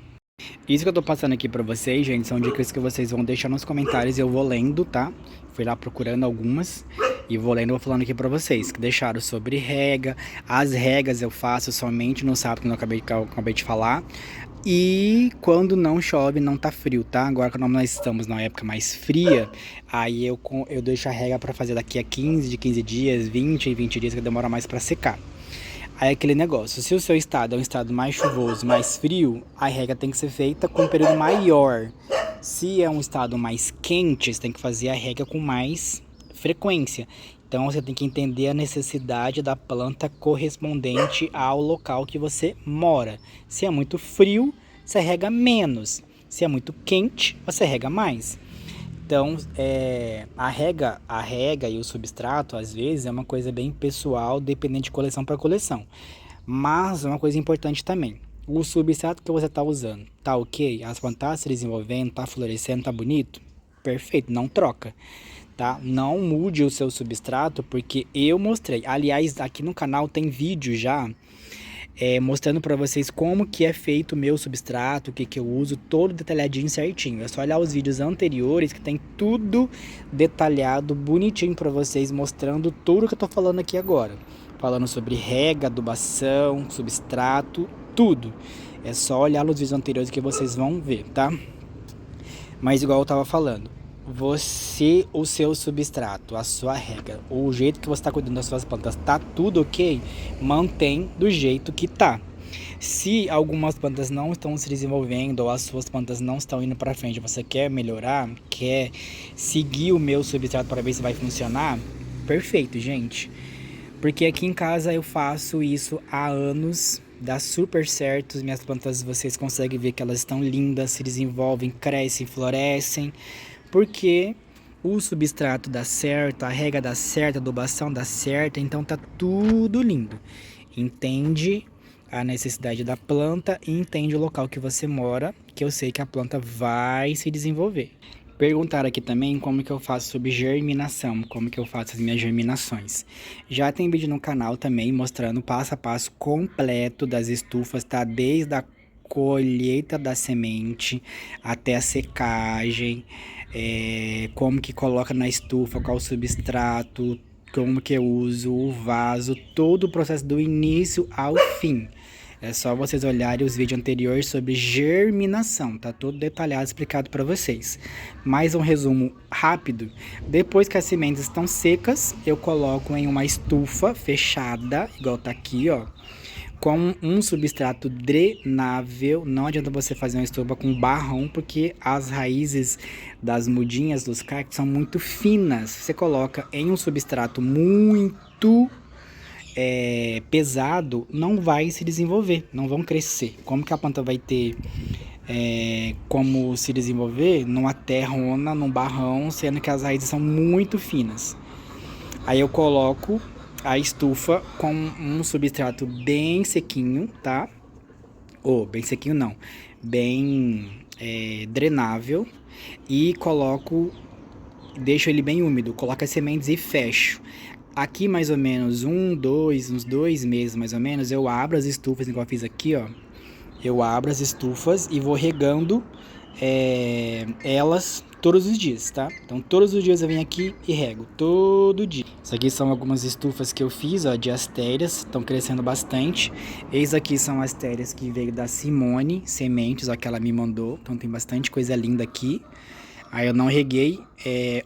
Isso que eu tô passando aqui pra vocês, gente, são dicas que vocês vão deixar nos comentários e eu vou lendo, tá? Fui lá procurando algumas e vou lendo e vou falando aqui pra vocês, que deixaram sobre rega. As regas eu faço somente no sábado, que eu acabei de falar. E quando não chove, não tá frio, tá? Agora que nós estamos numa época mais fria, aí eu deixo a rega pra fazer daqui a 15, de 15 dias, 20 e 20 dias, que demora mais pra secar. Aí aquele negócio, se o seu estado é um estado mais chuvoso, mais frio, a rega tem que ser feita com um período maior. Se é um estado mais quente, você tem que fazer a rega com mais frequência. Então você tem que entender a necessidade da planta correspondente ao local que você mora. Se é muito frio, você rega menos. Se é muito quente, você rega mais. Então, a rega e o substrato, às vezes, é uma coisa bem pessoal, dependendo de coleção para coleção. Mas é uma coisa importante também. O substrato que você está usando, tá ok? As plantas estão se desenvolvendo, tá florescendo, tá bonito? Perfeito, não troca, tá? Não mude o seu substrato, porque eu mostrei. Aliás, aqui no canal tem vídeo já mostrando para vocês como que é feito o meu substrato, o que que eu uso, todo detalhadinho certinho. É só olhar os vídeos anteriores que tem tudo detalhado, bonitinho para vocês, mostrando tudo que eu tô falando aqui agora. Falando sobre rega, adubação, substrato, tudo. É só olhar nos vídeos anteriores que vocês vão ver, tá? Mas igual eu tava falando, você, o seu substrato, a sua rega, o jeito que você está cuidando das suas plantas, tá tudo ok? Mantém do jeito que tá. Se algumas plantas não estão se desenvolvendo ou as suas plantas não estão indo para frente, você quer melhorar, quer seguir o meu substrato para ver se vai funcionar, perfeito, gente. Porque aqui em casa eu faço isso há anos, dá super certo. Minhas plantas, vocês conseguem ver que elas estão lindas, se desenvolvem, crescem, florescem. Porque o substrato dá certo, a rega dá certo, a adubação dá certo, então tá tudo lindo. Entende a necessidade da planta e entende o local que você mora, que eu sei que a planta vai se desenvolver. Perguntaram aqui também como que eu faço sobre germinação, como que eu faço as minhas germinações. Já tem vídeo no canal também mostrando passo a passo completo das estufas, tá? Desde a colheita da semente até a secagem, como que coloca na estufa, qual o substrato, como que eu uso o vaso, todo o processo do início ao fim. É só vocês olharem os vídeos anteriores sobre germinação, tá tudo detalhado, explicado para vocês. Mais um resumo rápido. Depois que as sementes estão secas, eu coloco em uma estufa fechada, igual tá aqui, ó, com um substrato drenável. Não adianta você fazer uma estufa com barrão, porque as raízes das mudinhas dos cactos são muito finas. Você coloca em um substrato muito pesado, não vai se desenvolver, não vão crescer. Como que a planta vai ter como se desenvolver? Numa terrona, num barrão, sendo que as raízes são muito finas. Aí eu coloco a estufa com um substrato bem sequinho, tá? Ou bem sequinho não, bem drenável, e deixo ele bem úmido, coloco as sementes e fecho. Aqui mais ou menos uns 2 meses mais ou menos, eu abro as estufas, igual eu fiz aqui, ó. Eu abro as estufas e vou regando elas todos os dias, tá? Então todos os dias eu venho aqui e rego, todo dia. Isso aqui são algumas estufas que eu fiz, ó, de astérias, estão crescendo bastante. Eis aqui são astérias que veio da Simone Sementes, ó, que ela me mandou. Então tem bastante coisa linda aqui. Aí eu não reguei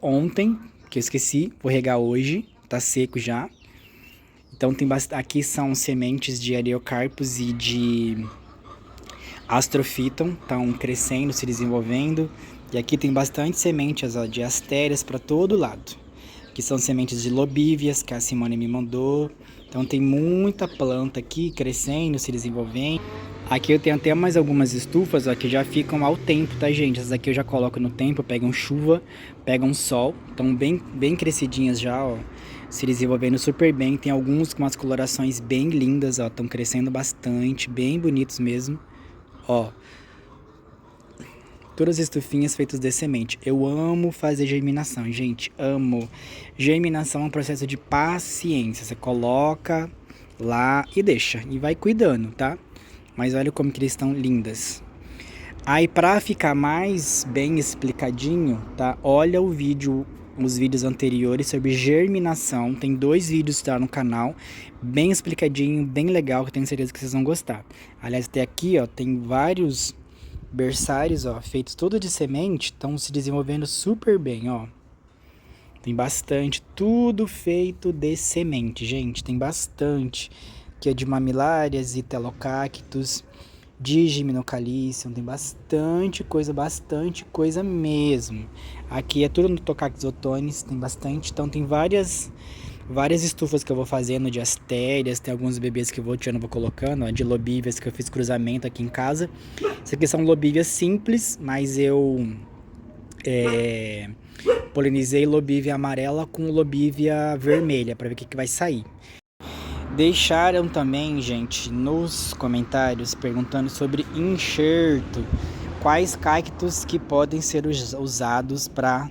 ontem, que eu esqueci, vou regar hoje. Tá seco já. Então tem aqui são sementes de Ariocarpus e de Astrophyton, estão crescendo, se desenvolvendo. E aqui tem bastante sementes de astérias para todo lado. Aqui são sementes de lobívias que a Simone me mandou. Então tem muita planta aqui crescendo, se desenvolvendo. Aqui eu tenho até mais algumas estufas, ó, que já ficam ao tempo, tá, gente? Essas aqui eu já coloco no tempo, pegam chuva, pegam sol. Estão bem crescidinhas já, ó, se desenvolvendo super bem. Tem alguns com umas colorações bem lindas, ó, estão crescendo bastante, bem bonitos mesmo. Ó, todas as estufinhas feitas de semente. Eu amo fazer germinação, gente, amo. Germinação é um processo de paciência. Você coloca lá e deixa, e vai cuidando, tá? Mas olha como que eles estão lindas. Aí pra ficar mais bem explicadinho, tá? Olha o vídeo, os vídeos anteriores sobre germinação. Tem 2 vídeos, tá, no canal, bem explicadinho, bem legal, que eu tenho certeza que vocês vão gostar. Aliás, até aqui, ó, tem vários berçários, ó, feitos todos de semente, estão se desenvolvendo super bem, ó. Tem bastante, tudo feito de semente, gente, tem bastante. Aqui é de Mamilárias, Itelocactus, Digiminocalicium, tem bastante coisa mesmo. Aqui é tudo no Tocactus otonis, tem bastante, então tem várias estufas que eu vou fazendo de astérias, tem alguns bebês que eu vou tirando, vou colocando, ó, de lobívias que eu fiz cruzamento aqui em casa. Isso aqui são lobívias simples, mas eu polinizei lobívia amarela com lobívia vermelha para ver o que vai sair. Deixaram também, gente, nos comentários perguntando sobre enxerto. Quais cactos que podem ser usados para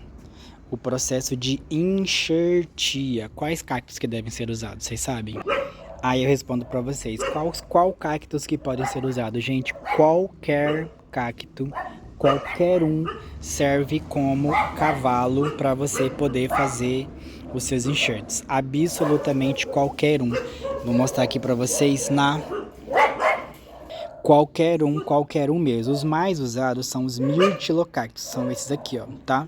o processo de enxertia? Quais cactos que devem ser usados, vocês sabem? Aí eu respondo para vocês. Qual cactos que podem ser usados? Gente, qualquer cacto, qualquer um serve como cavalo para você poder fazer os seus enxertos. Absolutamente qualquer um. Vou mostrar aqui para vocês na qualquer um mesmo. Os mais usados são os Myrtilocactus, são esses aqui, ó, tá?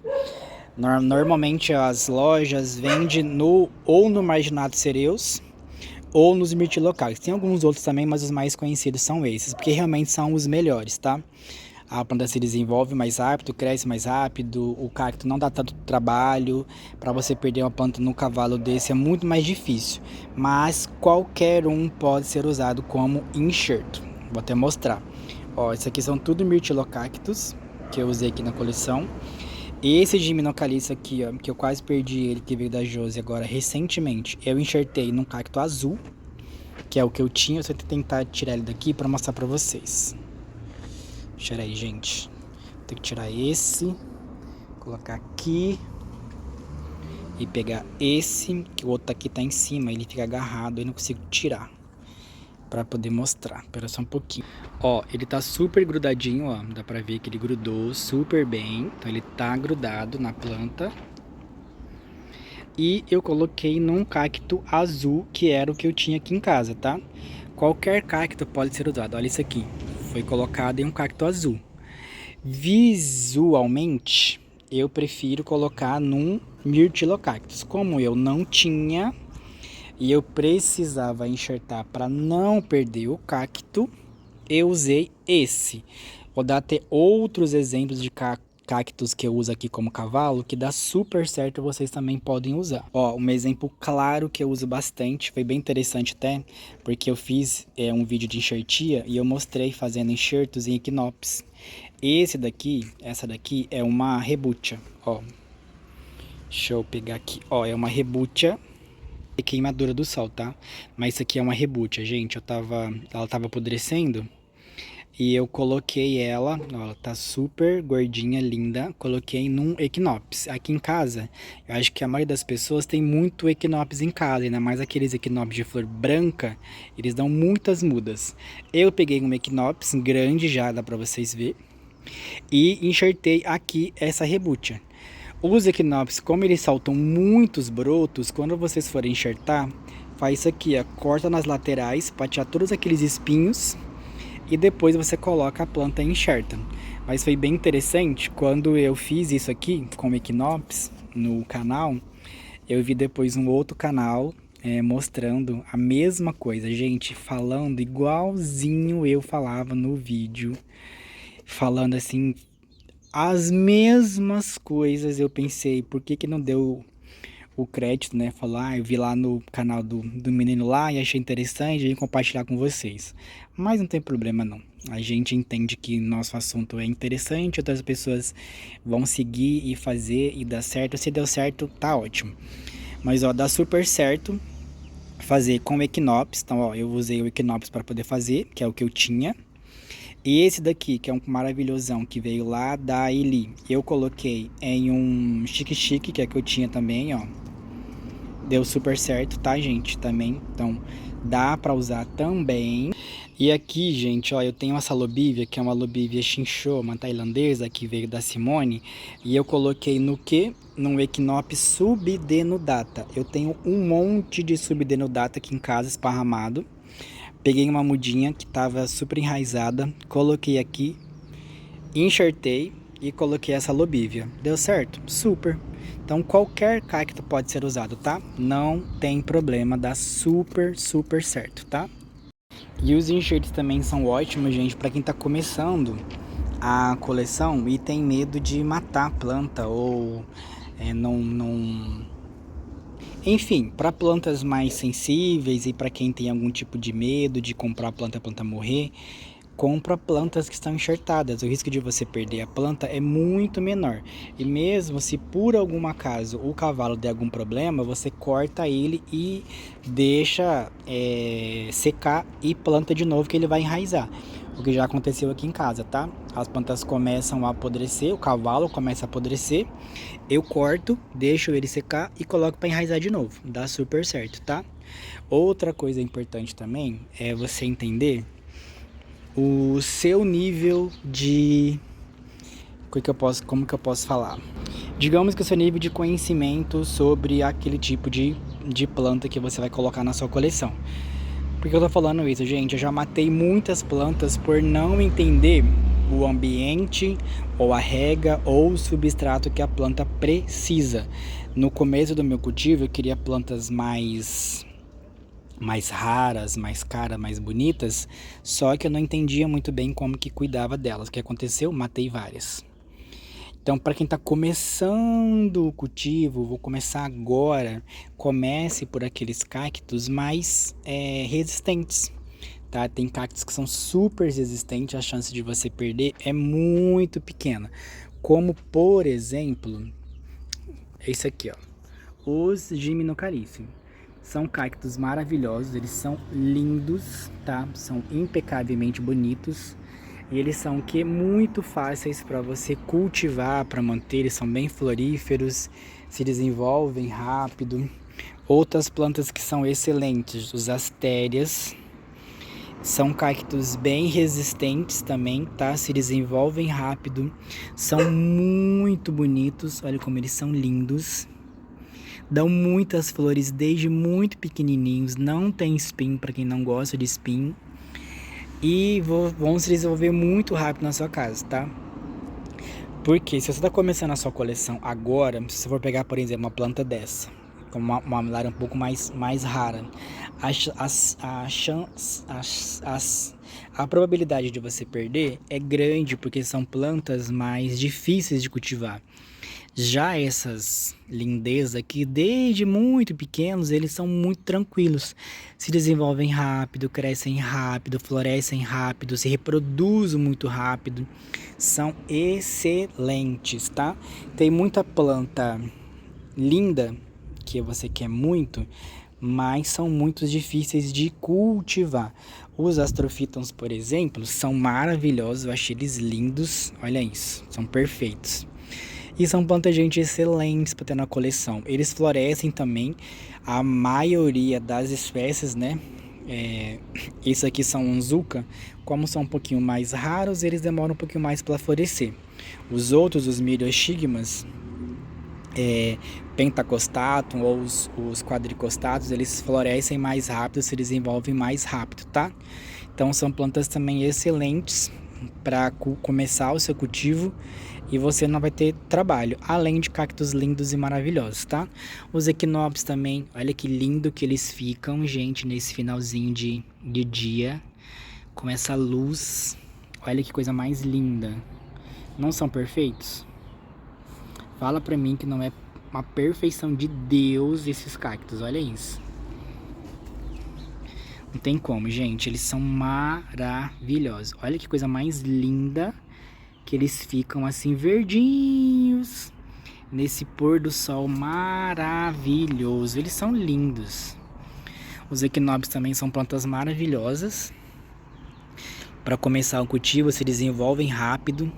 Normalmente as lojas vendem ou no Marginato Cereus ou nos Myrtilocactus. Tem alguns outros também, mas os mais conhecidos são esses, porque realmente são os melhores, tá? A planta se desenvolve mais rápido, cresce mais rápido, o cacto não dá tanto trabalho. Para você perder uma planta no cavalo desse é muito mais difícil, mas qualquer um pode ser usado como enxerto. Vou até mostrar. Ó, esses aqui são tudo Myrtilocactus que eu usei aqui na coleção. Esse Diminocalicium aqui, ó, que eu quase perdi ele, que veio da Josi agora recentemente, eu enxertei num cacto azul, que é o que eu tinha. Eu vou tentar tirar ele daqui para mostrar para vocês. Tira aí, gente. Tem que tirar esse, colocar aqui e pegar esse, que o outro aqui tá em cima, ele fica agarrado, eu não consigo tirar para poder mostrar. Espera só um pouquinho. Ó, ele tá super grudadinho, ó, dá pra ver que ele grudou super bem, então ele tá grudado na planta. E eu coloquei num cacto azul, que era o que eu tinha aqui em casa, tá? Qualquer cacto pode ser usado. Olha isso aqui, foi colocado em um cacto azul. Visualmente, eu prefiro colocar num Myrtilocactus. Como eu não tinha e eu precisava enxertar para não perder o cacto, eu usei esse. Vou dar até outros exemplos de cactos que eu uso aqui como cavalo, que dá super certo, vocês também podem usar. Ó, um exemplo claro que eu uso bastante, foi bem interessante até, porque eu fiz um vídeo de enxertia e eu mostrei fazendo enxertos em equinopsis. Essa daqui é uma rebutia, ó. Deixa eu pegar aqui, ó, é uma rebutia e queimadura do sol, tá? Mas isso aqui é uma rebutia, gente, ela tava apodrecendo. E eu coloquei ela, ó, ela tá super gordinha, linda. Coloquei num equinopsis. Aqui em casa, eu acho que a maioria das pessoas tem muito equinopsis em casa, ainda mais aqueles equinopsis de flor branca, eles dão muitas mudas. Eu peguei um equinopsis grande já, dá pra vocês verem, e enxertei aqui essa rebutia. Os equinopsis, como eles soltam muitos brotos, quando vocês forem enxertar, faz isso aqui, ó, corta nas laterais para tirar todos aqueles espinhos. E depois você coloca a planta e enxerta. Mas foi bem interessante, quando eu fiz isso aqui com o equinopsis no canal, eu vi depois um outro canal mostrando a mesma coisa, gente, falando igualzinho eu falava no vídeo, falando assim, as mesmas coisas. Eu pensei, por que não deu o crédito, né? Falar, eu vi lá no canal do menino lá e achei interessante, vim compartilhar com vocês. Mas não tem problema não. A gente entende que nosso assunto é interessante, outras pessoas vão seguir e fazer e dar certo. Se deu certo, tá ótimo. Mas ó, dá super certo fazer com o equinopsis. Então ó, eu usei o equinopsis para poder fazer, que é o que eu tinha. E esse daqui, que é um maravilhosão, que veio lá da Eli, eu coloquei em um chique-chique, que é que eu tinha também, ó. deu super certo, tá, gente? Também, então dá pra usar também. E aqui, gente, ó, eu tenho essa lobívia, que é uma lobívia chinchou, uma tailandesa, que veio da Simone, e eu coloquei no quê? Num Equinops subdenudata. Eu tenho um monte de subdenudata aqui em casa, esparramado. Peguei uma mudinha que tava super enraizada, coloquei aqui, enxertei e coloquei essa lobívia. Deu certo? Super! Então qualquer cacto pode ser usado, tá? Não tem problema, dá super, super certo, tá? E os enxertos também são ótimos, gente, para quem tá começando a coleção e tem medo de matar a planta ou não... Enfim, para plantas mais sensíveis e para quem tem algum tipo de medo de comprar a planta morrer, compra plantas que estão enxertadas. O risco de você perder a planta é muito menor. E mesmo se por algum acaso o cavalo der algum problema, você corta ele e deixa secar e planta de novo, que ele vai enraizar. O que já aconteceu aqui em casa, tá? As plantas começam a apodrecer, o cavalo começa a apodrecer, eu corto, deixo ele secar e coloco para enraizar de novo. Dá super certo, tá? Outra coisa importante também é você entender o seu nível de... Como que eu posso falar? Digamos que o seu nível de conhecimento sobre aquele tipo de planta que você vai colocar na sua coleção. Por que eu tô falando isso, gente? Eu já matei muitas plantas por não entender o ambiente, ou a rega, ou o substrato que a planta precisa. No começo do meu cultivo, eu queria plantas mais raras, mais caras, mais bonitas, só que eu não entendia muito bem como que cuidava delas. O que aconteceu? Matei várias. Então, para quem está começando o cultivo, vou começar agora, comece por aqueles cactos mais resistentes, tá? Tem cactos que são super resistentes, a chance de você perder é muito pequena. Como, por exemplo, esse aqui, ó, os Gymnocalycium. São cactos maravilhosos, eles são lindos, tá? São impecavelmente bonitos. E eles são muito fáceis para você cultivar, para manter, eles são bem floríferos, se desenvolvem rápido. Outras plantas que são excelentes, os astérias, são cactos bem resistentes também, tá? Se desenvolvem rápido, são muito bonitos, olha como eles são lindos. Dão muitas flores desde muito pequenininhos, não tem espinho para quem não gosta de espinho. E vão se desenvolver muito rápido na sua casa, tá? Porque se você está começando a sua coleção agora, se você for pegar, por exemplo, uma planta dessa, com uma armilária um pouco mais rara, a probabilidade de você perder é grande, porque são plantas mais difíceis de cultivar. Já essas lindezas aqui, desde muito pequenos, eles são muito tranquilos. Se desenvolvem rápido, crescem rápido, florescem rápido, se reproduzem muito rápido. São excelentes, tá? Tem muita planta linda que você quer muito, mas são muito difíceis de cultivar. Os astrofitons, por exemplo, são maravilhosos, eu achei eles lindos. Olha isso, são perfeitos. E são plantas, gente, excelentes para ter na coleção. Eles florescem também, a maioria das espécies, né? Isso aqui são Onzuka, como são um pouquinho mais raros, eles demoram um pouquinho mais para florescer. Os outros, os Myriostigmas, Pentacostatum ou os quadricostatos, eles florescem mais rápido, se desenvolvem mais rápido, tá? Então são plantas também excelentes para começar o seu cultivo e você não vai ter trabalho, além de cactos lindos e maravilhosos, tá? Os Equinops também, olha que lindo que eles ficam, gente, nesse finalzinho de dia, com essa luz, olha que coisa mais linda. Não são perfeitos? Fala pra mim que não é uma perfeição de Deus esses cactos, olha isso. Não tem como, gente, eles são maravilhosos. Olha que coisa mais linda, que eles ficam assim verdinhos, nesse pôr do sol maravilhoso. Eles são lindos. Os Equinops também são plantas maravilhosas. Para começar o cultivo, se desenvolvem rápido.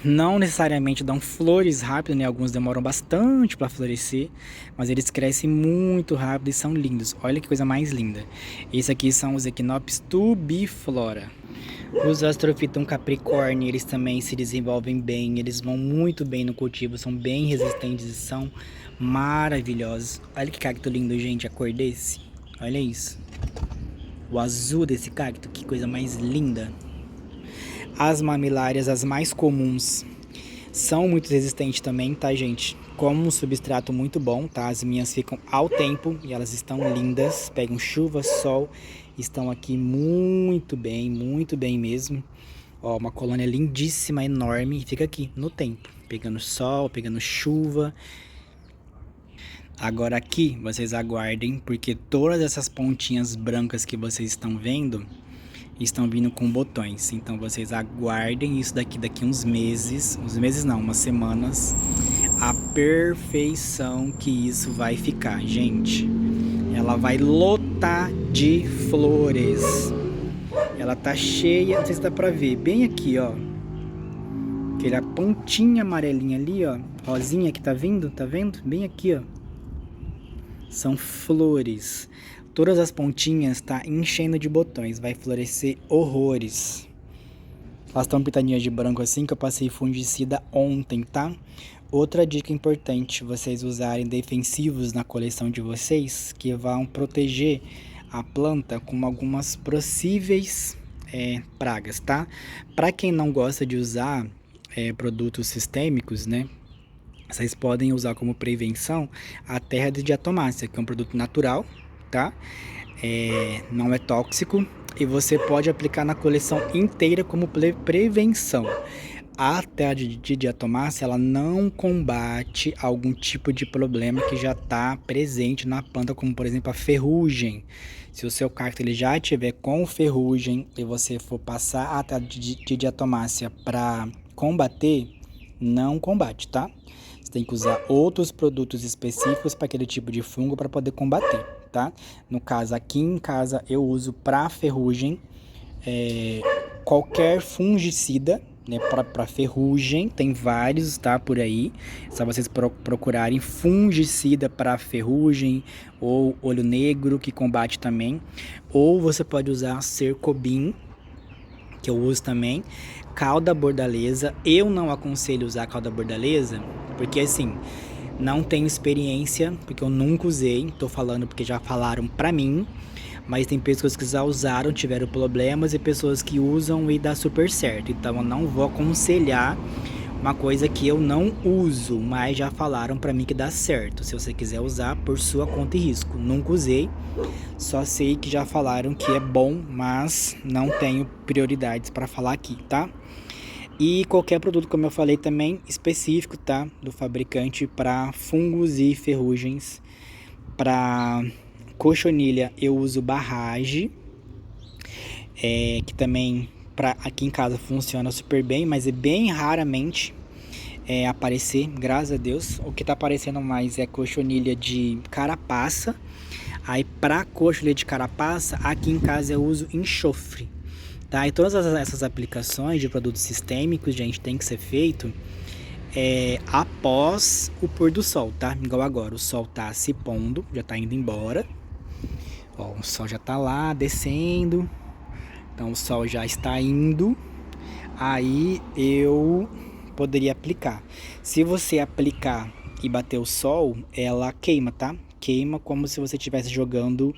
Não necessariamente dão flores rápido, né? Alguns demoram bastante para florescer, mas eles crescem muito rápido e são lindos. Olha que coisa mais linda. Esse aqui são os Echinopsis tubiflora. Os Astrophyton capricorni, eles também se desenvolvem bem, eles vão muito bem no cultivo, são bem resistentes e são maravilhosos. Olha que cacto lindo, gente, a cor desse. Olha isso. O azul desse cacto, que coisa mais linda. As mamilárias, as mais comuns, são muito resistentes também, tá, gente? Como um substrato muito bom, tá? As minhas ficam ao tempo e elas estão lindas. Pegam chuva, sol, estão aqui muito bem mesmo. Ó, uma colônia lindíssima, enorme, e fica aqui no tempo, pegando sol, pegando chuva. Agora aqui, vocês aguardem, porque todas essas pontinhas brancas que vocês estão vendo estão vindo com botões. Então vocês aguardem isso daqui uns meses não, umas semanas, a perfeição que isso vai ficar, gente. Ela vai lotar de flores. Ela tá cheia, não sei se dá pra ver, bem aqui, ó. Aquela pontinha amarelinha ali, ó, rosinha que tá vindo, tá vendo? Bem aqui, ó. São flores. Todas as pontinhas tá enchendo de botões, vai florescer horrores. Elas estão pitadinhas de branco assim, que eu passei fungicida ontem, tá? Outra dica importante, vocês usarem defensivos na coleção de vocês, que vão proteger a planta com algumas possíveis pragas, tá? Para quem não gosta de usar produtos sistêmicos, né? Vocês podem usar como prevenção a terra de diatomácea, que é um produto natural, tá? Não é tóxico e você pode aplicar na coleção inteira como prevenção. A terra de diatomácea, ela não combate algum tipo de problema que já está presente na planta, como por exemplo a ferrugem. Se o seu cacto ele já tiver com ferrugem e você for passar a terra de diatomácea para combater, não combate, tá? Você tem que usar outros produtos específicos para aquele tipo de fungo para poder combater, tá? No caso, aqui em casa eu uso para ferrugem qualquer fungicida, né? Para ferrugem, tem vários, tá? Por aí. É só vocês procurarem fungicida para ferrugem ou olho negro, que combate também. Ou você pode usar Cercobin, que eu uso também. Cauda bordaleza, eu não aconselho usar cauda bordaleza, porque assim, não tenho experiência, porque eu nunca usei, tô falando porque já falaram pra mim, mas tem pessoas que já usaram, tiveram problemas, e pessoas que usam e dá super certo, então eu não vou aconselhar uma coisa que eu não uso, mas já falaram pra mim que dá certo. Se você quiser usar, por sua conta e risco. Nunca usei, só sei que já falaram que é bom, mas não tenho prioridades para falar aqui, tá? E qualquer produto, como eu falei também, específico, tá? Do fabricante para fungos e ferrugens. Para cochonilha eu uso Barrage, que também aqui em casa funciona super bem, mas é bem raramente aparecer, graças a Deus. O que tá aparecendo mais é cochonilha de carapaça. Aí para cochonilha de carapaça, aqui em casa eu uso enxofre, tá? E todas essas aplicações de produtos sistêmicos, gente, tem que ser feito após o pôr do sol, tá? Igual agora, o sol tá se pondo, já tá indo embora. Ó, o sol já tá lá descendo. Então o sol já está indo, aí eu poderia aplicar. Se você aplicar e bater o sol, ela queima, tá? Queima como se você estivesse jogando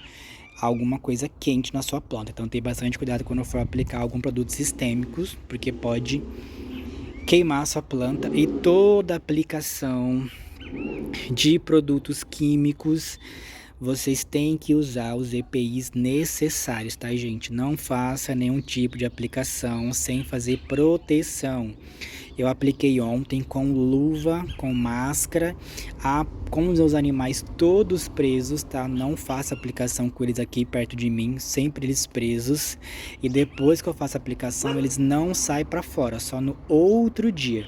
alguma coisa quente na sua planta. Então tem bastante cuidado quando for aplicar algum produto sistêmicos, porque pode queimar a sua planta. E toda aplicação de produtos químicos, vocês têm que usar os EPIs necessários, tá, gente? Não faça nenhum tipo de aplicação sem fazer proteção. Eu apliquei ontem com luva, com máscara, com os meus animais todos presos, tá? Não faça aplicação com eles aqui perto de mim, sempre eles presos. E depois que eu faço a aplicação, eles não saem para fora, só no outro dia.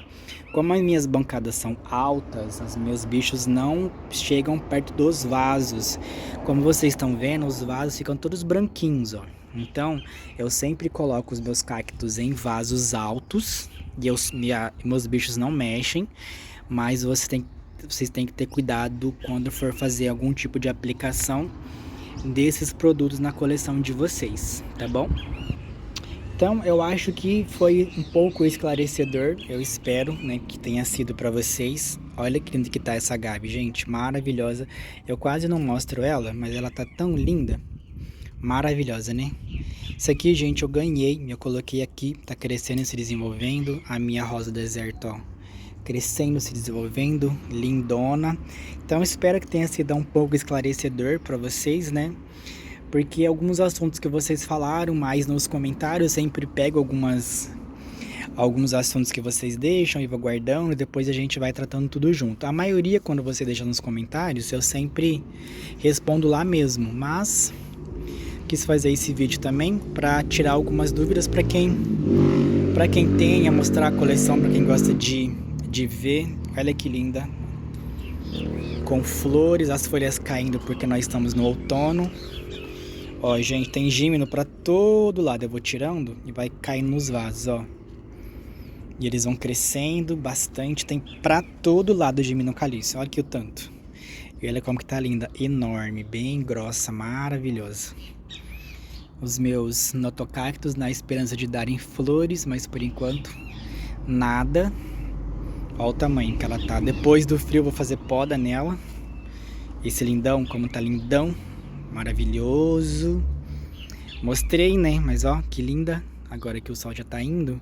Como as minhas bancadas são altas, os meus bichos não chegam perto dos vasos. Como vocês estão vendo, os vasos ficam todos branquinhos, ó. Então, eu sempre coloco os meus cactos em vasos altos e meus bichos não mexem, mas vocês têm que ter cuidado quando for fazer algum tipo de aplicação desses produtos na coleção de vocês, tá bom? Então, eu acho que foi um pouco esclarecedor, eu espero, né, que tenha sido para vocês. Olha que linda que tá essa Gabi, gente, maravilhosa. Eu quase não mostro ela, mas ela tá tão linda, maravilhosa, né? Isso aqui, gente, eu ganhei, eu coloquei aqui, tá crescendo e se desenvolvendo. A minha rosa deserto, ó, crescendo, se desenvolvendo, lindona. Então, espero que tenha sido um pouco esclarecedor para vocês, né? Porque alguns assuntos que vocês falaram mais nos comentários, eu sempre pego alguns assuntos que vocês deixam e vou guardando e depois a gente vai tratando tudo junto. A maioria, quando você deixa nos comentários, eu sempre respondo lá mesmo, mas quis fazer esse vídeo também para tirar algumas dúvidas para quem tenha, mostrar a coleção para quem gosta de ver. Olha que linda, com flores, as folhas caindo porque nós estamos no outono. Ó, gente, tem gímeno pra todo lado. Eu vou tirando e vai caindo nos vasos, ó. E eles vão crescendo bastante. Tem pra todo lado gímeno caliço. Olha aqui o tanto. E olha como que tá linda. Enorme, bem grossa, maravilhosa. Os meus notocactos na esperança de darem flores, mas por enquanto nada. Olha o tamanho que ela tá. Depois do frio eu vou fazer poda nela. Esse lindão, como tá lindão. Maravilhoso. Mostrei, né? Mas ó, que linda. Agora que o sol já tá indo,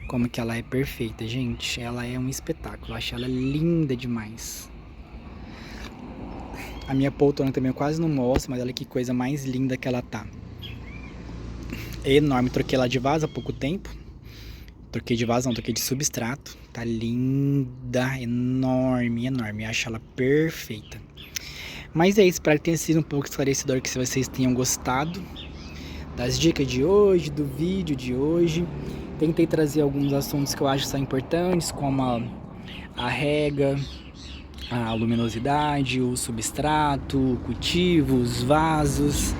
como que ela é perfeita, gente. Ela é um espetáculo. Eu acho ela linda demais. A minha poltrona também eu quase não mostro, mas olha que coisa mais linda que ela tá. É enorme. Troquei ela de vaso há pouco tempo. Troquei de vaso, não, troquei de substrato. Tá linda, enorme, enorme. Eu acho ela perfeita. Mas é isso, espero que tenha sido um pouco esclarecedor, que se vocês tenham gostado das dicas de hoje, do vídeo de hoje. Tentei trazer alguns assuntos que eu acho que são importantes, como a rega, a luminosidade, o substrato, o cultivo, os vasos,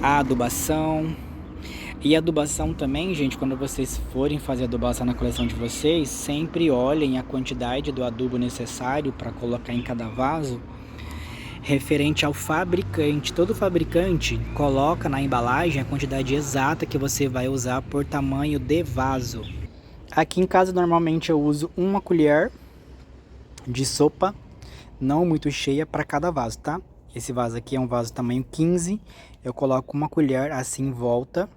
a adubação. E a adubação também, gente, quando vocês forem fazer adubação na coleção de vocês, sempre olhem a quantidade do adubo necessário para colocar em cada vaso, referente ao fabricante. Todo fabricante coloca na embalagem a quantidade exata que você vai usar por tamanho de vaso. Aqui em casa normalmente eu uso uma colher de sopa, não muito cheia, para cada vaso, tá? Esse vaso aqui é um vaso tamanho 15, eu coloco uma colher assim em volta.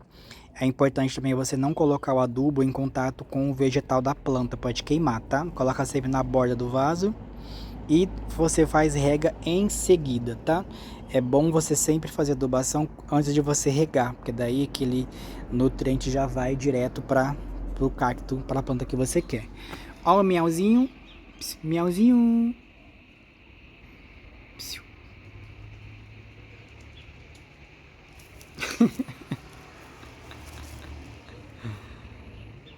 É importante também você não colocar o adubo em contato com o vegetal da planta, pode queimar, tá? Coloca sempre na borda do vaso. E você faz rega em seguida, tá? É bom você sempre fazer adubação antes de você regar, porque daí aquele nutriente já vai direto para o cacto, para a planta que você quer. Ó o miauzinho, miauzinho.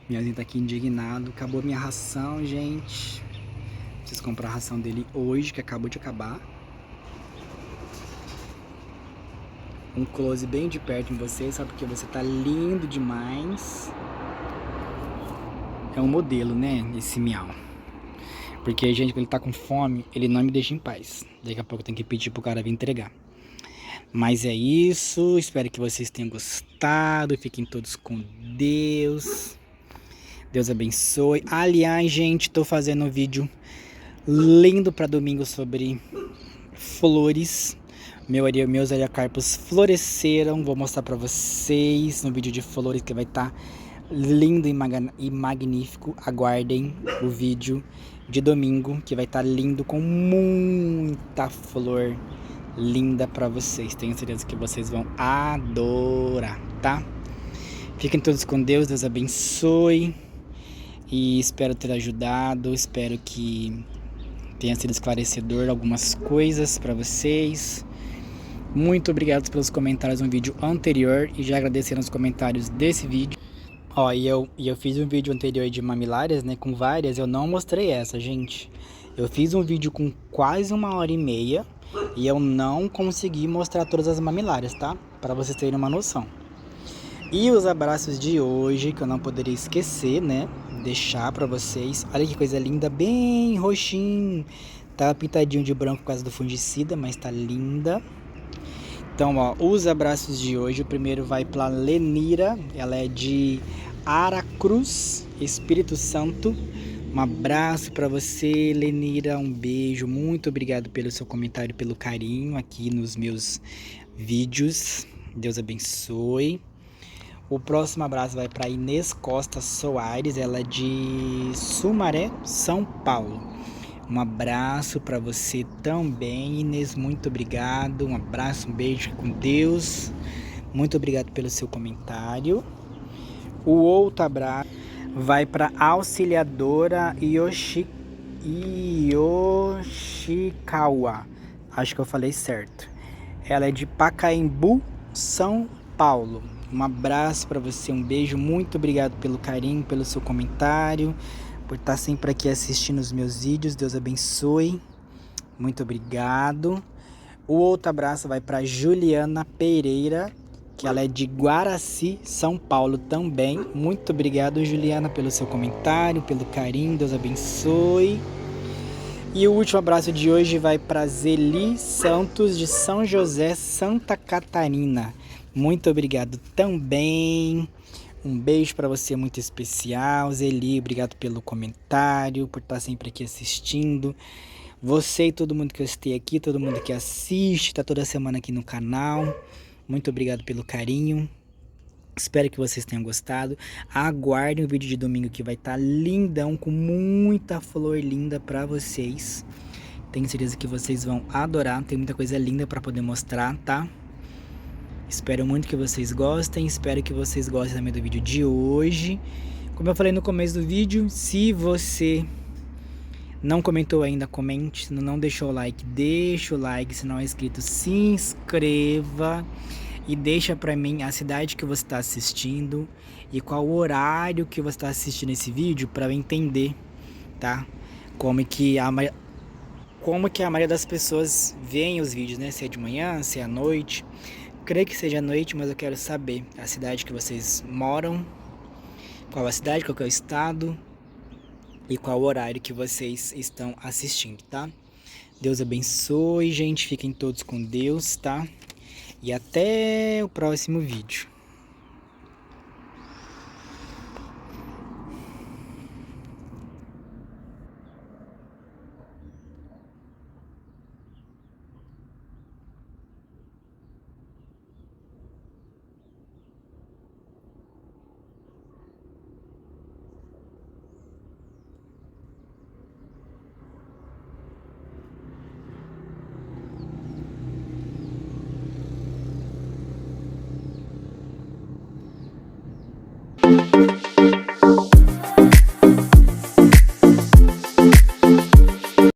Miauzinho tá aqui indignado, acabou minha ração, gente. Preciso comprar a ração dele hoje, que acabou de acabar. Um close bem de perto em você, sabe? Porque você tá lindo demais. É um modelo, né? Esse miau. Porque, gente, quando ele tá com fome, ele não me deixa em paz. Daqui a pouco eu tenho que pedir pro cara vir entregar. Mas é isso. Espero que vocês tenham gostado. Fiquem todos com Deus. Deus abençoe. Aliás, gente, tô fazendo um vídeo lindo para domingo sobre flores. Meus Araucárias floresceram. Vou mostrar para vocês no vídeo de flores, que vai estar lindo e magnífico. Aguardem o vídeo de domingo, que vai estar lindo, com muita flor linda para vocês. Tenho certeza que vocês vão adorar, tá? Fiquem todos com Deus. Deus abençoe. E espero ter ajudado. Espero que tenha sido esclarecedor algumas coisas para vocês. Muito obrigado pelos comentários no vídeo anterior e já agradecendo os comentários desse vídeo. Ó, e eu fiz um vídeo anterior de mamilárias, né, com várias. Eu não mostrei essa, gente. Eu fiz um vídeo com quase 1h30 e eu não consegui mostrar todas as mamilárias, tá? Para vocês terem uma noção. E os abraços de hoje, que eu não poderia esquecer, né? Deixar pra vocês. Olha que coisa linda, bem roxinho. Tá pintadinho de branco por causa do fungicida, mas tá linda. Então, ó, os abraços de hoje. O primeiro vai pra Lenira. Ela é de Aracruz, Espírito Santo. Um abraço pra você, Lenira. Um beijo. Muito obrigado pelo seu comentário, pelo carinho aqui nos meus vídeos. Deus abençoe. O próximo abraço vai para Inês Costa Soares, ela é de Sumaré, São Paulo. Um abraço para você também, Inês, muito obrigado. Um abraço, um beijo com Deus. Muito obrigado pelo seu comentário. O outro abraço vai para Auxiliadora Yoshikawa. Acho que eu falei certo. Ela é de Pacaembu, São Paulo. Um abraço para você, um beijo, muito obrigado pelo carinho, pelo seu comentário, por estar sempre aqui assistindo os meus vídeos. Deus abençoe. Muito obrigado. O outro abraço vai para Juliana Pereira, que ela é de Guaraci, São Paulo também. Muito obrigado, Juliana, pelo seu comentário, pelo carinho. Deus abençoe. E o último abraço de hoje vai para Zeli Santos, de São José, Santa Catarina. Muito obrigado também. Um beijo para você muito especial, Zeli. Obrigado pelo comentário, por estar sempre aqui assistindo. Você e todo mundo que eu citei aqui, todo mundo que assiste, tá toda semana aqui no canal. Muito obrigado pelo carinho. Espero que vocês tenham gostado. Aguardem o vídeo de domingo que vai estar lindão, com muita flor linda para vocês. Tenho certeza que vocês vão adorar. Tem muita coisa linda para poder mostrar, tá? Espero muito que vocês gostem. Espero que vocês gostem também do vídeo de hoje. Como eu falei no começo do vídeo, se você não comentou ainda, comente. Se não deixou o like, deixa o like. Se não é inscrito, se inscreva. E deixa pra mim a cidade que você está assistindo e qual o horário que você está assistindo esse vídeo, para eu entender, tá? Como que a maioria das pessoas veem os vídeos, né? Se é de manhã, se é à noite. Creio que seja à noite, mas eu quero saber a cidade que vocês moram, qual a cidade, qual que é o estado e qual o horário que vocês estão assistindo, tá? Deus abençoe, gente. Fiquem todos com Deus, tá? E até o próximo vídeo.